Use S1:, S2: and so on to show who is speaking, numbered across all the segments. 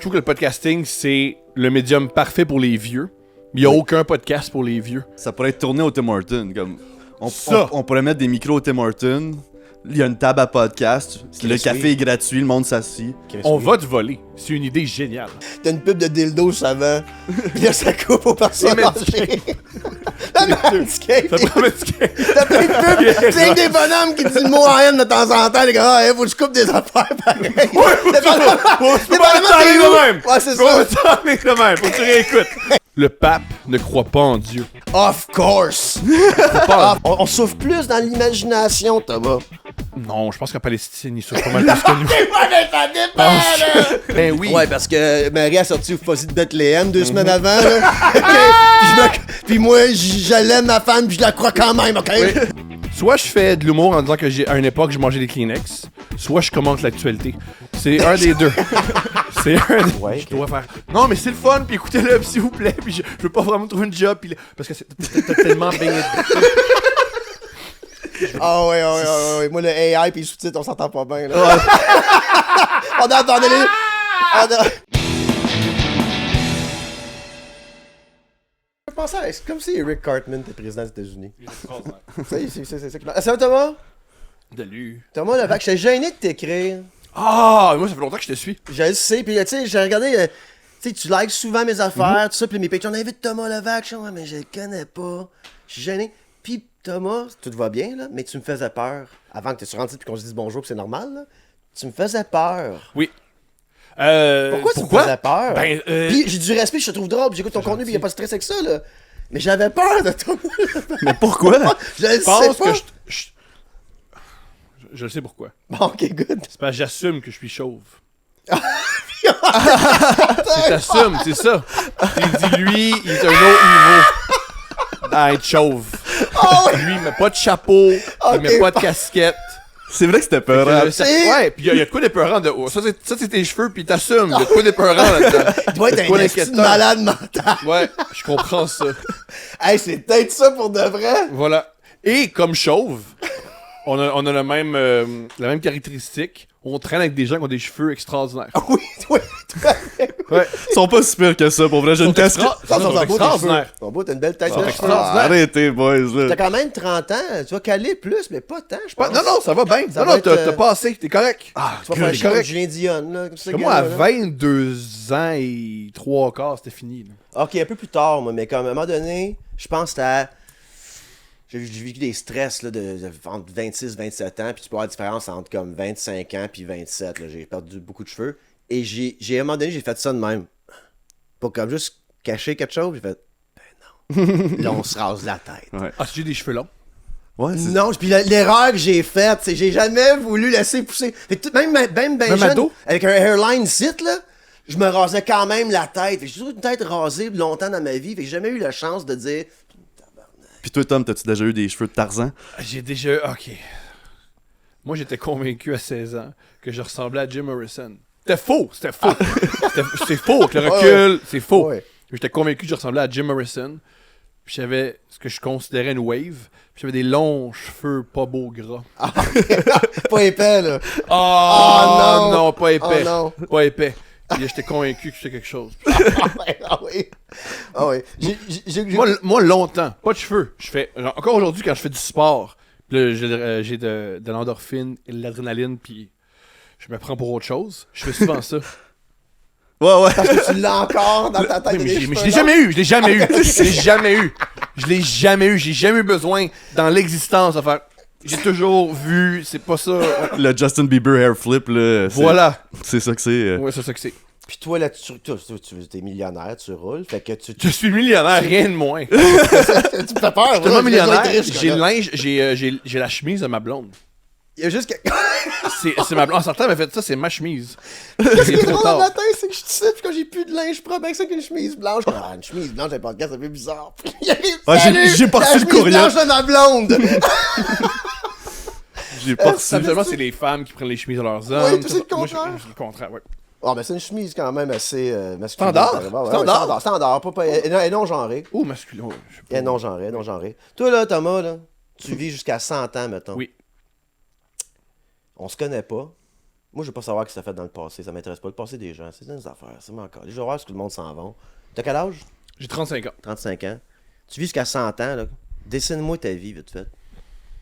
S1: Je trouve que le podcasting, c'est le médium parfait pour les vieux. Il n'y a aucun podcast pour les vieux.
S2: Ça pourrait être tourné au Tim Hortons. Comme
S1: Ça.
S2: on pourrait mettre des micros au Tim Hortons. Il y a une table à podcast. Le café est gratuit, le monde s'assit.
S1: On va te voler. C'est une idée géniale.
S3: T'as une pub de dildo savant. Puis là, ça coupe aux personnes
S1: Et
S3: âgées. La Manscaped.
S1: Ça prend un petit-
S3: T'as plein de pubs. C'est des bonhommes qui disent le mot en haine de temps en temps. Les gars, faut que je coupe des affaires pareil.
S1: Tu peux pas me parler de même.
S3: Ouais, c'est
S1: Tu peux pas
S3: ça.
S1: me parler de même. Faut que tu réécoutes. Le pape ne croit pas en Dieu.
S3: Of course.
S1: Pas en-
S3: On souffre plus dans l'imagination, Thomas.
S1: Non, je pense qu'en Palestine, ils souffrent pas mal plus que nous.
S3: C'est pas des ça dépend, là.
S1: Ben oui.
S3: Ouais, parce que Marie a sorti Fuzzy de Bethléem 2 semaines avant, là. Puis moi, j'aime ma femme, puis je la crois quand même, OK?
S1: Soit je fais de l'humour en disant que à une époque, je mangeais des Kleenex, soit je commente l'actualité. C'est un des deux. C'est un des
S3: Ouais,
S1: Je dois faire. Non, mais c'est le fun, puis écoutez-le, s'il vous plaît, puis je veux pas vraiment trouver une job, puis parce que t'as tellement baigné de...
S3: Ah ouais. Moi, le AI puis les sous-titres, on s'entend pas bien, là. On entendait les... Je pensais, c'est comme si Eric Cartman était président des États-Unis. Ça va, Thomas?
S1: Salut.
S3: Thomas Levac, j'étais gêné de t'écrire.
S1: Ah, moi, ça fait longtemps que je te suis.
S3: Je le sais, puis tu sais, j'ai regardé, tu sais, tu likes souvent mes affaires, tout ça, puis mes patrons, on invite Thomas Levac, je suis ouais, mais je le connais pas. Je suis gêné. Puis Thomas, tout va bien, là, mais tu me faisais peur. Avant que tu sois rentré puis qu'on se dise bonjour, puis c'est normal, là. Tu me faisais peur.
S1: Oui.
S3: Pourquoi tu me faisais peur?
S1: Ben,
S3: Puis j'ai du respect, je te trouve drôle, puis j'écoute ton contenu, puis il a pas de stress avec ça, là. Mais j'avais peur de Thomas Levac.
S2: Mais pourquoi?
S3: Je le
S1: je pense
S3: sais pas.
S1: que je le sais pourquoi.
S3: Bon, ok, good.
S1: C'est parce que j'assume que je suis chauve. T'assumes, c'est ça. Il dit, lui, il est un autre niveau à être chauve. Lui, il met pas de chapeau, il met pas de casquette.
S2: C'est vrai que c'était peur.
S1: Ouais, pis il y a de quoi d'épeurant de haut. Ça, c'est tes cheveux, pis t'assumes. Il y a de quoi d'épeurant là-dedans.
S3: Il doit
S1: Y a de
S3: être
S1: quoi
S3: un esti de
S1: d'inquiétant.
S3: malade mental.
S1: Ouais, je comprends ça.
S3: Hey, c'est peut-être ça pour de vrai.
S1: Voilà. Et comme chauve, on a la même caractéristique. On traîne avec des gens qui ont des cheveux extraordinaires.
S3: Oui, tout à fait.
S1: Ouais.
S2: Ils sont pas si pires que ça, pour vrai. J'ai une casquette.
S3: Ça,
S1: Ils sont
S3: beau, tes cheveux.
S1: extraordinaires.
S3: Ils sont beaux, t'as une belle tête de cheveux.
S1: extraordinaires.
S2: Arrêtez, boys.
S3: T'as
S2: Là.
S3: quand même 30 ans, tu vas caler plus, mais pas tant, je pense.
S1: Non, ça va bien.
S3: Ça
S1: Non,
S3: va
S1: non, t'as
S3: être,
S1: pas assez. T'es correct.
S3: Tu vas
S1: t'es
S3: faire un show de
S1: correct.
S3: Julien Dion, là. Comme ça,
S1: Moi, à
S3: gars-là.
S1: 22 ans et 3 quarts, c'était fini. Là.
S3: Ok, un peu plus tard, moi, mais comme à un moment donné, je pense que j'ai vécu des stress là, entre 26 27 ans, puis tu peux avoir la différence entre comme 25 ans puis 27. Là. J'ai perdu beaucoup de cheveux. Et à un moment donné, j'ai fait ça de même. Pour comme juste cacher quelque chose, j'ai fait ben non. Là, on se rase la tête.
S2: Ouais.
S1: Ah, si j'ai des cheveux longs.
S2: Ouais, c'est
S3: Non, puis l'erreur que j'ai faite, c'est que j'ai jamais voulu laisser pousser. Fait que même ben
S1: Même
S3: jeune,
S1: ado?
S3: avec un hairline site, là, je me rasais quand même la tête. Fait que j'ai toujours une tête rasée longtemps dans ma vie. Fait que j'ai jamais eu la chance de dire
S2: Puis toi, Tom, t'as-tu déjà eu des cheveux de Tarzan?
S1: J'ai déjà... OK. Moi, j'étais convaincu à 16 ans que je ressemblais à Jim Morrison. C'était faux! C'est faux! Avec le recul, c'est faux.
S3: Ouais.
S1: J'étais convaincu que je ressemblais à Jim Morrison. Puis j'avais ce que je considérais une wave. Puis j'avais des longs cheveux pas beaux gras.
S3: pas épais, là.
S1: Oh,
S3: non.
S1: non, pas épais.
S3: Oh non.
S1: Pas épais. Puis j'étais convaincu que c'était quelque chose.
S3: Ah oui. Ah oui.
S1: Moi, longtemps, pas de cheveux. Encore aujourd'hui, quand je fais du sport, puis là, j'ai de l'endorphine et de l'adrénaline, puis je me prends pour autre chose. Je fais souvent ça.
S2: Ouais.
S3: Parce que tu l'as encore dans ta tête.
S1: Oui, mais je l'ai jamais eu. Je l'ai jamais eu. J'ai jamais eu besoin dans l'existence de faire. J'ai toujours vu, c'est pas ça.
S2: Le Justin Bieber hair flip, là.
S1: Voilà.
S2: C'est ça que c'est.
S1: Ouais, c'est ça que c'est.
S3: Puis toi, là, tu es millionnaire, tu roules. Fait que tu
S1: Je suis millionnaire, rien de moins.
S3: tu me fais peur.
S1: Je suis tellement millionnaire,
S3: Riche,
S1: j'ai le
S3: là.
S1: linge, j'ai la chemise de ma blonde.
S3: Il y a juste que.
S1: C'est ma blonde. En sortant, elle m'a fait ça, c'est ma chemise.
S3: Ce qui est
S1: trop
S3: drôle le
S1: tard.
S3: matin, c'est que je suis ici, puis quand j'ai plus de linge propre avec ça qu'une chemise blanche. Ah, une chemise blanche, un podcast, ça fait bizarre. Puis il arrive,
S2: Ouais,
S3: salut,
S2: j'ai pas reçu
S3: la
S2: le
S3: chemise
S2: courriel.
S3: blanche de ma blonde.
S2: J'ai pas reçu.
S1: Habituellement, c'est les femmes qui prennent les chemises à leurs
S3: Oui,
S1: hommes.
S3: toi, c'est le
S1: Moi,
S3: contraire.
S1: c'est le contraire, ouais.
S3: Ah, mais c'est une chemise quand même assez masculine.
S1: Standard.
S3: Ouais,
S1: Standard.
S3: standard, pas, et non genré.
S1: Oh, masculin. Ouais, je sais pas.
S3: Et non genré. Toi, là, Thomas, là, tu vis jusqu'à 100 ans, mettons.
S1: Oui.
S3: On se connaît pas. Moi, je veux pas savoir ce que ça fait dans le passé. Ça m'intéresse pas. Le passé des gens, c'est des affaires. C'est moi encore. Je veux voir ce que le monde s'en va. T'as quel âge?
S1: J'ai 35 ans.
S3: 35 ans. Tu vis jusqu'à 100 ans, là. Dessine-moi ta vie, vite fait.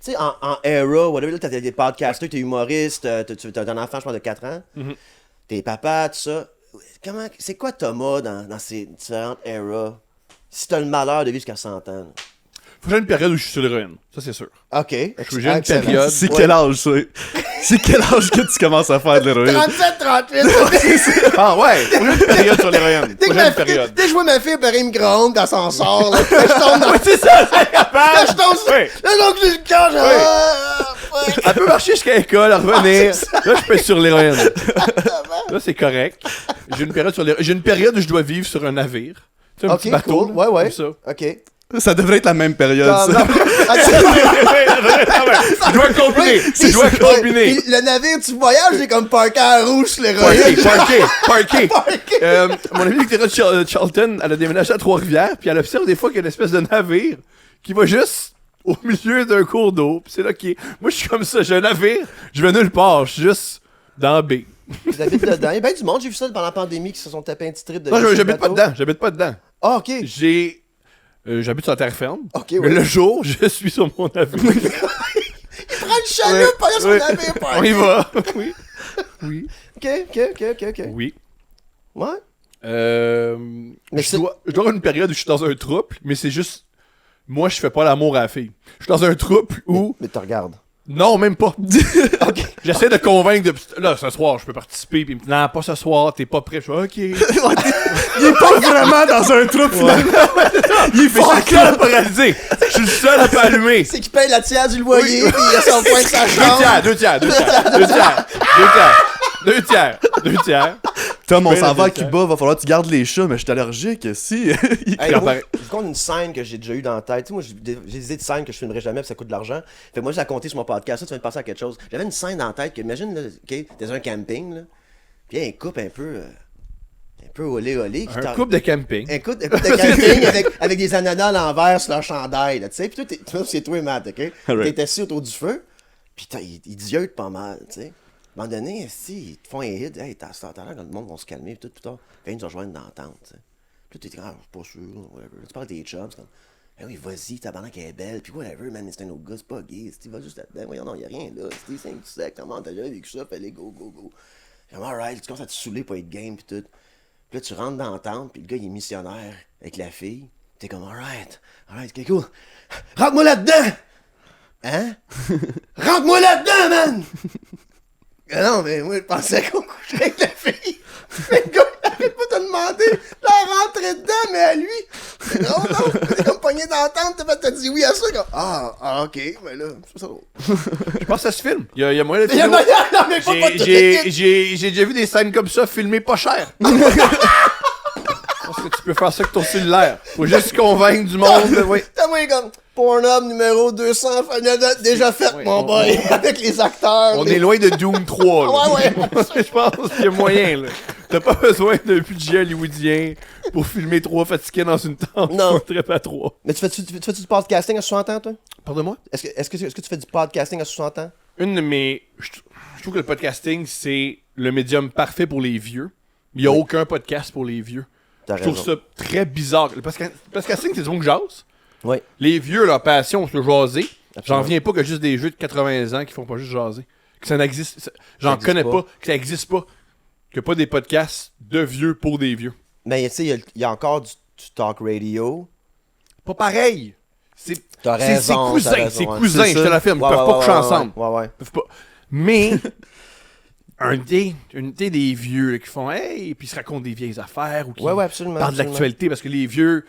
S3: Tu sais, en era, whatever, là, t'as des podcasters, t'es humoriste, t'as un enfant, je pense, de 4 ans. T'es papa, tout ça. C'est quoi Thomas dans ces différentes eras? Si t'as le malheur de vivre jusqu'à 100 ans. Là.
S1: Faut que j'ai une période où je suis sur l'héroïne. Ça, c'est sûr.
S3: OK.
S1: J'ai une période.
S2: C'est quel âge, ça? C'est quel âge que tu commences à faire de l'héroïne?
S3: 37, 38.
S1: Ah ouais! Faut que j'ai une période sur l'héroïne.
S3: Dès
S1: Faut
S3: que
S1: que j'ai une période.
S3: je vois ma fille opérer une micro-ondes quand ça en sort, là, je tombe dans...
S1: Ouais, c'est ça, c'est
S3: Là,
S1: capable!
S3: je tombe sur...
S1: Ouais.
S3: Là, donc, j'ai le cœur, genre...
S1: Elle peut marcher jusqu'à l'école, revenir. Là, je peux être sur l'héroïne. Là, c'est correct. J'ai une période sur l'héroïne. J'ai une période où je dois vivre sur un navire. Tu sais, un petit bateau.
S3: cool.
S1: là,
S3: Ouais.
S1: comme ça.
S3: OK.
S2: Ça devrait être la même période,
S3: Comme-
S2: ça.
S1: Je dois combiner. Je dois combiner.
S3: Puis le navire, tu voyages, c'est comme parquet à rouge sur l'héroïne.
S1: Parquet. Mon amie Victoria de Charlton, elle a déménagé à Trois-Rivières, puis elle observe des fois qu'il y a une espèce de navire qui va juste au milieu d'un cours d'eau. Puis c'est là qui est. Moi, je suis comme ça. J'ai un navire, je vais nulle part. Je suis juste dans la baie.
S3: Vous habitez dedans. Il y a bien du monde, j'ai vu ça pendant la pandémie, qui se sont tapés un petit trip de...
S1: Non,
S3: vie sur le
S1: j'habite pas
S3: bateau.
S1: dedans. J'habite pas dedans.
S3: Ah, OK.
S1: J'habite sur la terre ferme.
S3: OK,
S1: Mais
S3: ouais.
S1: le jour, je suis sur mon navire.
S3: Prends le chaloupe pendant son navire,
S1: On y va. Oui. Oui.
S3: OK.
S1: Oui.
S3: Ouais.
S1: Je
S3: c'est-
S1: dois avoir une période où je suis dans un trouble, mais c'est juste. Moi, je fais pas l'amour à la fille. Je suis dans un trouble où.
S3: Mais tu regardes.
S1: Non, même pas.
S3: OK.
S1: J'essaie de convaincre de. Là, ce soir, je peux participer. Puis il me dit, non, pas ce soir, t'es pas prêt. Je suis OK.
S2: Il est pas vraiment dans un trou, finalement. Il est
S1: Mais je suis le seul à paralysé. Je suis le seul à pas allumer.
S3: C'est qu'il paye la tiers du loyer, puis il a son coin de sa chambre.
S1: Deux tiers.
S2: Tom, on
S1: Ben,
S2: s'en va à
S1: le
S2: Cuba, va falloir que tu gardes les chats, mais je suis allergique, si.
S3: Hey,
S1: Quand
S3: moi,
S1: pareil.
S3: je vous compte une scène que j'ai déjà eue dans la tête. Tu sais, moi, j'ai des idées de scènes que je filmerai jamais, puis ça coûte de l'argent. Fait que moi, je l'ai compté sur mon podcast. Ça, tu viens de passer à quelque chose. J'avais une scène dans la tête que, imagine, là, OK, dans un camping, là, puis il y a un couple un peu olé. qui
S1: Un
S3: t'en-
S1: couple de camping.
S3: Un couple de camping avec des ananas à l'envers sur leur chandail, là, tu sais. Puis toi, c'est toi et Matt, OK?
S2: Alright.
S3: T'es assis autour du feu, puis ils dieutent pas mal, tu sais. À un moment donné, si, ils te font un hit, hey, t'as l'air que le monde va se calmer, puis tout, plus tard, quand ils nous rejoignent dans la tente, tu sais. Puis là, t'es comme, ah, je suis pas sûr, whatever. Tu parles des chums, c'est comme, ah oui, vas-y, tabarnak, elle est belle, puis whatever, man, c'est un autre gars, c'est pas gay, tu vas juste là-dedans, voyons, non, y'a rien là, c'est du sec, t'as déjà vécu ça, fallait go. Comme, alright, tu commences à te saouler pour être game, puis tout. Puis là, tu rentres dans la tente, puis le gars, il est missionnaire avec la fille. T'es comme, alright, ok, cool. Rentre-moi là-dedans! Hein? Rentre-moi là-dedans, man! Ah non, mais moi, je pensais qu'on couchait avec la fille. Le gars, il arrête pas de te demander la rentrer dedans, mais à lui. Mais non, t'es comme pogné dans la tente, t'as dit oui à ça. Comme, ok, mais là, c'est ça.
S1: Je pense que ça se filme. Il y a moyen de
S3: Il y a
S1: filmer.
S3: moyen, non, mais faut pas tout
S1: J'ai déjà vu des scènes comme ça filmées pas cher. Je pense que tu peux faire ça avec ton cellulaire. Faut juste convaincre du monde. Oui.
S3: T'as moi comme Pornhub numéro 200 déjà fait,
S1: Oui,
S3: mon boy, avec les acteurs.
S1: On est loin de Doom 3. Là.
S3: Ouais.
S1: Je pense qu'il y a moyen. Là. T'as pas besoin d'un budget hollywoodien pour filmer 3 fatigués dans une tente.
S3: Non.
S1: On trippe à 3.
S3: Mais tu fais-tu du podcasting à 60 ans, toi?
S1: Pardonne-moi?
S3: Est-ce que tu fais du podcasting à 60 ans?
S1: Une de mes. Je trouve que le podcasting, c'est le médium parfait pour les vieux. Il n'y a aucun podcast pour les vieux.
S3: T'as
S1: Je trouve
S3: raison.
S1: ça très bizarre. Le podcasting, c'est du monde que jase.
S3: Oui.
S1: Les vieux, leur passion, c'est de jaser. J'en
S3: Absolument.
S1: reviens pas que juste des vieux de 80 ans qui font pas juste jaser. Que ça n'existe. J'en
S3: existe
S1: connais
S3: pas.
S1: pas. Que ça existe pas. Que pas des podcasts de vieux pour des vieux.
S3: Mais tu sais, il y a encore du talk radio.
S1: Pas pareil. C'est
S3: T'as
S1: c'est
S3: raison,
S1: cousins.
S3: t'as raison,
S1: C'est
S3: ouais.
S1: cousins,
S2: C'est
S1: je te
S2: ça.
S1: la filme. Ils peuvent pas coucher ensemble.
S3: Ouais.
S1: Ils peuvent pas. Mais. Une idée des vieux là, qui font hey, puis ils se racontent des vieilles affaires ou qui
S3: Ouais, absolument.
S1: parlent de
S3: absolument.
S1: l'actualité parce que les vieux,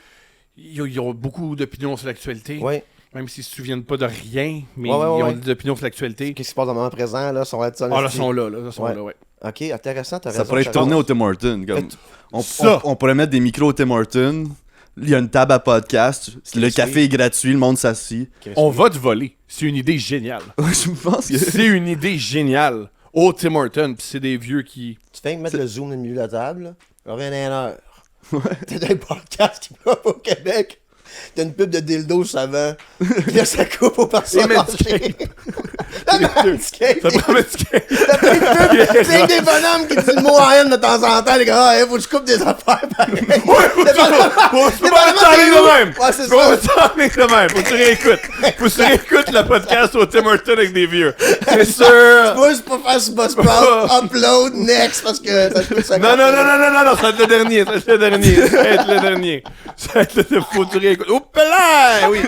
S1: ils ont beaucoup d'opinions sur l'actualité.
S3: Ouais.
S1: Même s'ils se souviennent pas de rien, mais
S3: Ouais,
S1: ils ont
S3: ouais.
S1: des opinions sur l'actualité.
S3: Qu'est-ce qui se passe dans le moment présent, là? Sont là,
S1: Ah, là, ils sont là, ils sont
S3: Ouais.
S1: là, ouais.
S3: Ok, intéressant, t'as
S2: Ça
S3: raison.
S2: pourrait être
S3: t'as
S2: tourné
S3: raison.
S2: au Tim Hortons. Comme,
S1: Ça.
S2: on pourrait mettre des micros au Tim Hortons. Il y a une table à podcast. Le café est gratuit, le monde s'assit.
S1: On va te voler. C'est une idée géniale.
S2: Je pense que.
S1: C'est une idée géniale. Au Tim Hortons, pis c'est des vieux qui...
S3: Tu fais que mettre le zoom dans le milieu de la table, là. Je reviens dans une heure. T'as un podcast qui va au Québec. T'as une pub de dildo savant. Puis là, ça coupe aux personnes
S1: Et
S3: âgées. Manscaped.
S1: Ça prend Manscaped.
S3: C'est des bonhommes qui disent le mot en haine de temps en temps, les gars. Faut que je coupe des affaires, pareil.
S1: Tu peux pas me parler de même.
S3: Ouais, c'est
S1: Tu peux pas
S3: ça.
S1: me parler de même. Faut que tu réécoutes. Faut que tu réécoutes le podcast au Tim Hortons avec des vieux. C'est sûr.
S3: Moi, je peux faire sur Buzzsprout, upload, next, parce que ça coûte 50.
S1: Non, ça va être le dernier. Ça va être le dernier. Ça va être le dernier. Ça va être le faut que tu réécoutes. Oups là! Oui.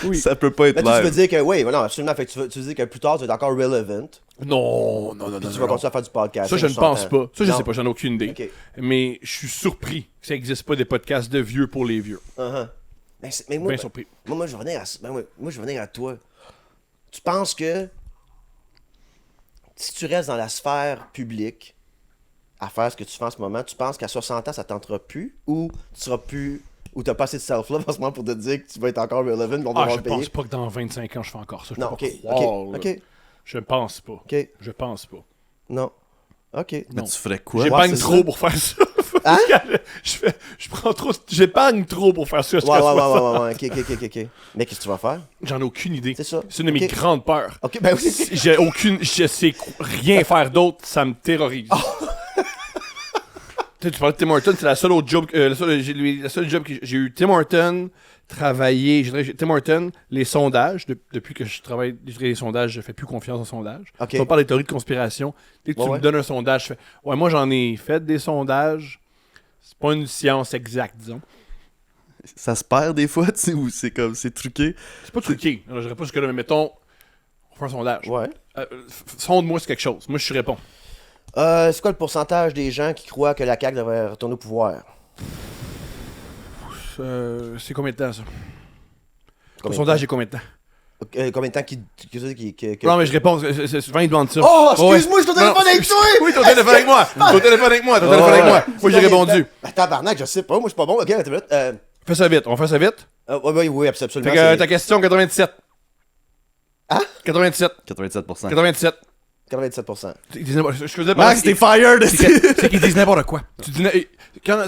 S1: Oui.
S2: Ça peut pas être
S3: Mais tu veux
S2: live.
S3: dire que, oui, non, absolument. Fait que tu veux dire que plus tard, tu vas être encore relevant.
S1: Non.
S3: Puis tu vas continuer à faire du podcast.
S1: Ça, je ne pense pas. Ça, je
S3: Non.
S1: sais pas, j'en ai aucune idée.
S3: Ok.
S1: Mais je suis surpris que ça n'existe pas des podcasts de vieux pour les vieux.
S3: Mais moi,
S1: Bien surpris.
S3: moi, je vais venir à, moi, je vais venir à toi. Tu penses que si tu restes dans la sphère publique à faire ce que tu fais en ce moment, tu penses qu'à 60 ans, ça tentera plus ou tu seras plus. Ou t'as pas assez de self-love en ce moment pour te dire que tu vas être encore relevant, qu'on va
S1: Je
S3: te payer?
S1: pense pas que dans 25 ans, je fais encore ça. Je
S3: Non,
S1: peux
S3: ok,
S1: pas croire,
S3: ok,
S1: là.
S3: ok,
S1: Je pense pas.
S3: ok.
S1: Je pense pas.
S3: Non. Ok.
S2: Mais
S1: Non.
S2: tu ferais quoi?
S1: J'épargne
S3: c'est
S1: trop
S3: ça.
S1: pour faire ça.
S3: Hein?
S1: Je prends trop. J'épargne trop pour faire ça.
S3: Ouais, ok. Mais qu'est-ce que tu vas faire?
S1: J'en ai aucune idée.
S3: C'est ça.
S1: C'est une de mes
S3: Ok.
S1: grandes peurs.
S3: Ok, ben oui.
S1: J'ai aucune. Je sais rien faire d'autre, ça me terrorise. Tu sais, tu parles de Tim Hortons, c'est la seule autre job. La seule job que j'ai eu. Tim Hortons, travailler. Tim Hortons, les sondages. Depuis que je travaille les sondages, je fais plus confiance aux sondages.
S3: Ok.
S1: Si on parle des théories de conspiration, dès que tu
S3: Ouais.
S1: me donnes un sondage, je fais ouais, moi j'en ai fait des sondages. C'est pas une science exacte, disons.
S2: Ça se perd des fois, tu sais, ou c'est comme, c'est truqué.
S1: C'est pas truqué. Alors, je dirais pas jusque-là, mais mettons, on fait un sondage.
S3: Ouais.
S1: Sonde-moi sur quelque chose. Moi, je réponds.
S3: C'est quoi le pourcentage des gens qui croient que la CAQ devrait retourner au pouvoir?
S1: C'est combien de temps, ça? Le
S3: Combien de
S1: sondage est combien de temps?
S3: Combien de temps que...
S1: Non, mais je réponds. Souvent, ils demandent ça.
S3: Oh, excuse-moi, je suis au téléphone
S1: Non,
S3: avec toi!
S1: Oui, t'es au téléphone avec moi. T'es au téléphone avec moi. T'es au téléphone avec moi. Moi, j'ai répondu.
S3: Ben, tabarnak, je sais pas, moi je suis pas bon. Ok, attends une minute.
S1: Fais ça vite. On fait ça vite.
S3: Oui, absolument.
S1: Fait que ta question, 97.
S3: Hein?
S1: 97.
S2: 87%.
S1: 97.
S3: 97%.
S1: Ils disent n'importe- Je faisais
S2: Max, t'es fired!
S1: C'est qu'ils disent n'importe quoi.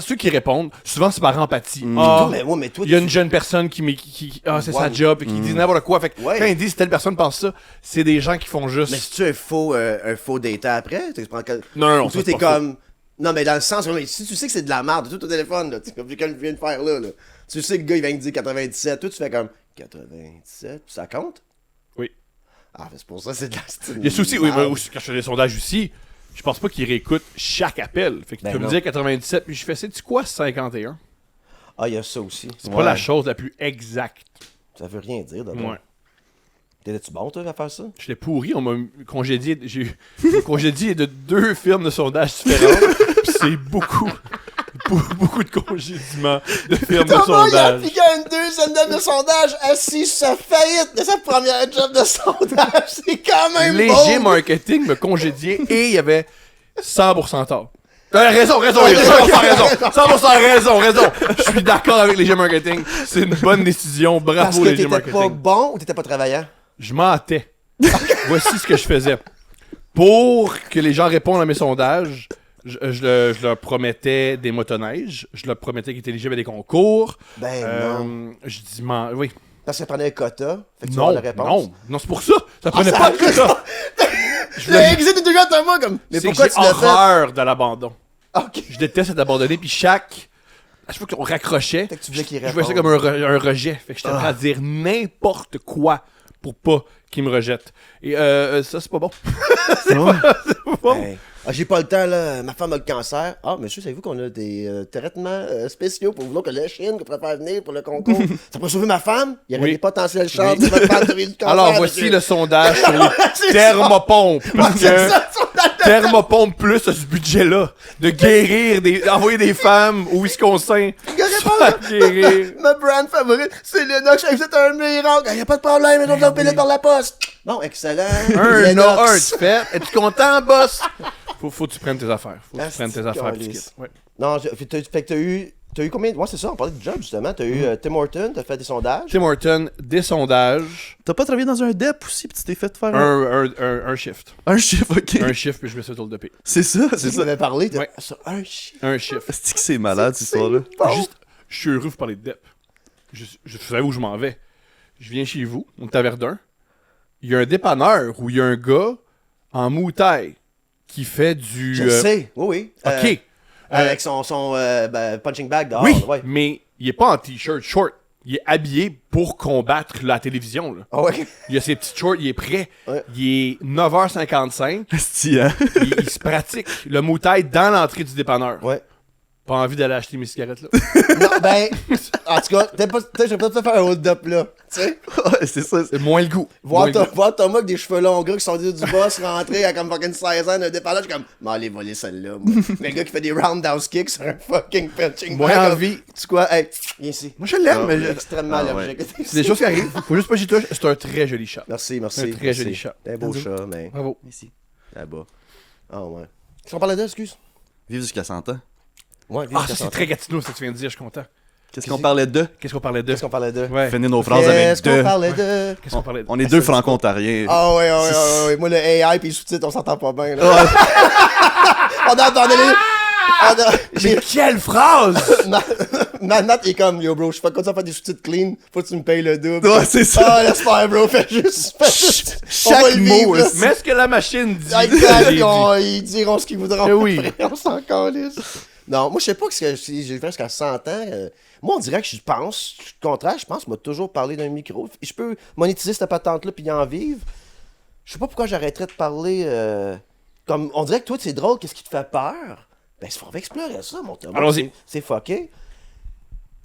S1: Ceux qui répondent, souvent c'est par empathie. Ah,
S3: Mais toi,
S1: il y a une jeune personne c'est sa job et qui dit n'importe quoi. Fait que
S3: Ouais.
S1: quand ils disent telle personne pense ça, c'est des gens qui font juste.
S3: Mais si tu un faux data après, tu prends
S1: Non,
S3: Ou toi,
S1: ça,
S3: t'es
S1: c'est pas
S3: comme. Non, mais dans le sens, mais si tu sais que c'est de la merde, tout au téléphone, là, tu sais, comme quelqu'un vient de faire là. Tu sais que le gars, il vient de dire 97, toi, tu fais comme 97, puis ça compte?
S1: Oui.
S3: Ah, c'est pour ça, c'est de la style.
S1: Il y a ça aussi, oui, mais aussi, quand je fais des sondages aussi, je pense pas qu'ils réécoutent chaque appel. Fait que
S3: Ben
S1: tu peux me
S3: non.
S1: dire 97, puis je fais, sais-tu quoi, 51?
S3: Ah, il y a ça aussi.
S1: C'est pas la chose la plus exacte.
S3: Ça veut rien dire, d'abord.
S1: Ouais.
S3: T'étais-tu bon, toi, à faire ça?
S1: J'étais pourri, on m'a congédié. J'ai eu congédié de 2 firmes de sondage différentes. Puis c'est beaucoup de congédiements de firmes de
S3: Thomas, il a
S1: sondage.
S3: appliqué à une deuxième dame de sondage assis sur sa faillite de sa première job de sondage. C'est quand même
S1: Léger
S3: bon.
S1: marketing me congédié et il y avait 100% tort. Raison. 100% raison. Je suis d'accord avec Léger Marketing. C'est une bonne décision.
S3: Parce
S1: Bravo,
S3: que
S1: Léger
S3: t'étais pas
S1: Marketing.
S3: bon ou t'étais pas travaillant?
S1: Je mentais. Voici ce que je faisais. Pour que les gens répondent à mes sondages, je leur promettais des motoneiges. Je leur promettais qu'ils étaient éligibles à des concours.
S3: Ben non.
S1: Je dis, oui.
S3: Parce que ça prenait un quota. Fait que tu vas
S1: Non,
S3: la réponse.
S1: non, c'est pour ça. Ça prenait
S3: ça
S1: pas de quota.
S3: Je l'ai exit de deux gars, Thomas, comme. Mais
S1: C'est
S3: pourquoi
S1: que
S3: tu
S1: j'ai
S3: l'as fait?
S1: horreur de l'abandon.
S3: Ok.
S1: Je déteste être abandonné, puis à chaque fois qu'on raccrochait,
S3: Fait que tu voulais qu'il
S1: je voyais ça comme un rejet. Fait que j'étais prêt à dire n'importe quoi pour pas qu'il me rejette. Et ça, c'est pas bon. C'est pas bon.
S3: Hey. Ah, j'ai pas le temps, là. Ma femme a le cancer. Ah, monsieur, savez-vous qu'on a des traitements spéciaux pour vous que la Chine qu'on préfère venir pour le concours? Ça pourrait sauver ma femme? Il y aurait
S1: Oui.
S3: des potentielles chances
S1: Oui.
S3: de votre femme de vivre du cancer.
S1: Alors, voici
S3: monsieur.
S1: le sondage sur les
S3: C'est
S1: thermopompes. Parce
S3: C'est
S1: que
S3: ça, son
S1: Thermopompe Plus a ce budget-là de guérir, d'envoyer des femmes au Wisconsin.
S3: réponse.
S1: Guérir.
S3: Ma brand favorite, c'est Lennox. Vous êtes un miracle. Il n'y a pas de problème, ils ont le pilote par la poste. Bon, excellent.
S1: Un
S3: Lennox.
S1: tu fais. Es-tu content, boss? Faut que tu prennes tes affaires. Faut que tu prennes tes
S3: Asti,
S1: affaires. Puis tu
S3: câlisse.
S1: quittes. Ouais.
S3: Non, fait que t'as eu combien? Ouais, c'est ça, on parlait de job justement. T'as eu Tim Hortons, t'as fait des sondages.
S1: Tim Hortons, des sondages,
S2: T'as pas travaillé dans un DEP aussi, pis tu t'es fait faire un,
S1: un shift.
S2: un chiffre, ok?
S1: Un shift, puis je me suis autour de paix.
S2: C'est ça, c'est
S3: Tu
S2: ça.
S3: m'avais parlé de
S1: Ouais.
S3: ça, un chien.
S1: Un shift.
S2: C'est que c'est malade, cette histoire-là.
S3: Bon.
S1: Juste, je suis heureux de vous parler de DEP. Je savais où je m'en vais. Je viens chez vous, on est à Verdun. il y a un dépanneur où il y a un gars en moutaille qui fait du...
S3: Je le sais, oui.
S1: OK.
S3: Avec son punching bag dehors.
S1: Oui,
S3: Ouais.
S1: mais il est pas en t-shirt short. Il est habillé pour combattre la télévision. Là.
S3: Ah ouais?
S1: Il a ses petits shorts, il est prêt.
S3: Ouais.
S1: Il est 9h55.
S2: Esti, hein?
S1: Il se pratique le moutaille dans l'entrée du dépanneur.
S3: Ouais.
S1: Pas envie d'aller acheter mes cigarettes là.
S3: Non, ben, en tout cas, je vais peut-être te faire un hold-up là. Tu sais?
S2: Ouais, c'est ça.
S1: C'est moins le goût.
S3: Voir,
S1: Moins le goût.
S3: voir Thomas avec des cheveux longs gras qui sont du boss rentrer à comme fucking 16 ans d'un dépanneur, je suis comme, m'allez voler celle-là. Moi. Mais le gars qui fait des roundhouse kicks sur un fucking punching
S1: Moins
S3: bag,
S1: envie.
S3: Tu sais quoi? Hey, viens ici.
S1: Moi je l'aime,
S3: Ah,
S1: mais
S3: il est extrêmement allergique.
S1: c'est des choses qui arrivent. Faut juste pas que j'y touche. C'est un très joli chat.
S3: Merci, merci.
S1: C'est un très
S3: merci.
S1: joli chat.
S3: C'est un beau chat, mais
S1: Bravo.
S2: Ici.
S3: là-bas. Ah ouais. Qu'est-ce qu'on parlait de, excuse?
S2: Vive jusqu'à 100 ans.
S3: Ouais,
S1: Ah, ça c'est très Gatineau, ça tu viens de dire, je suis content.
S2: Qu'est-ce qu'on parlait de?
S1: Qu'est-ce qu'on parlait de?
S3: Qu'est-ce qu'on parlait de?
S1: Ouais.
S2: Finir nos phrases avec
S3: Qu'est-ce qu'on
S2: de.
S3: parlait de?
S1: Qu'est-ce qu'on parlait de?
S2: On est deux franco-ontariens.
S3: Ah ouais. Moi, le AI pis les sous-titres, on s'entend pas bien, là. on a abandonné.
S1: Mais quelle phrase!
S3: Nat est comme, yo bro, je fais comme ça faire des sous-titres clean, faut que tu me payes le double.
S2: Ouais, c'est ça.
S3: Ah, laisse faire, bro, fais juste.
S2: Chaque
S3: on va le vivre,
S2: mot,
S3: là.
S1: Mais ce que la machine dit.
S3: Exact,
S1: j'ai dit.
S3: ils diront ce qu'ils voudront.
S1: Eh oui.
S3: On s'en calisse. Non, moi, je sais pas ce que j'ai fait jusqu'à 100 ans. Moi, on dirait que je pense, au contraire, je pense, m'a toujours parlé d'un micro. Je peux monétiser cette patente-là puis y en vivre. Je sais pas pourquoi j'arrêterais de parler. Comme, on dirait que toi, c'est drôle, qu'est-ce qui te fait peur? Ben, il faudrait explorer ça, mon Thomas.
S1: Allons-y.
S3: C'est fucké.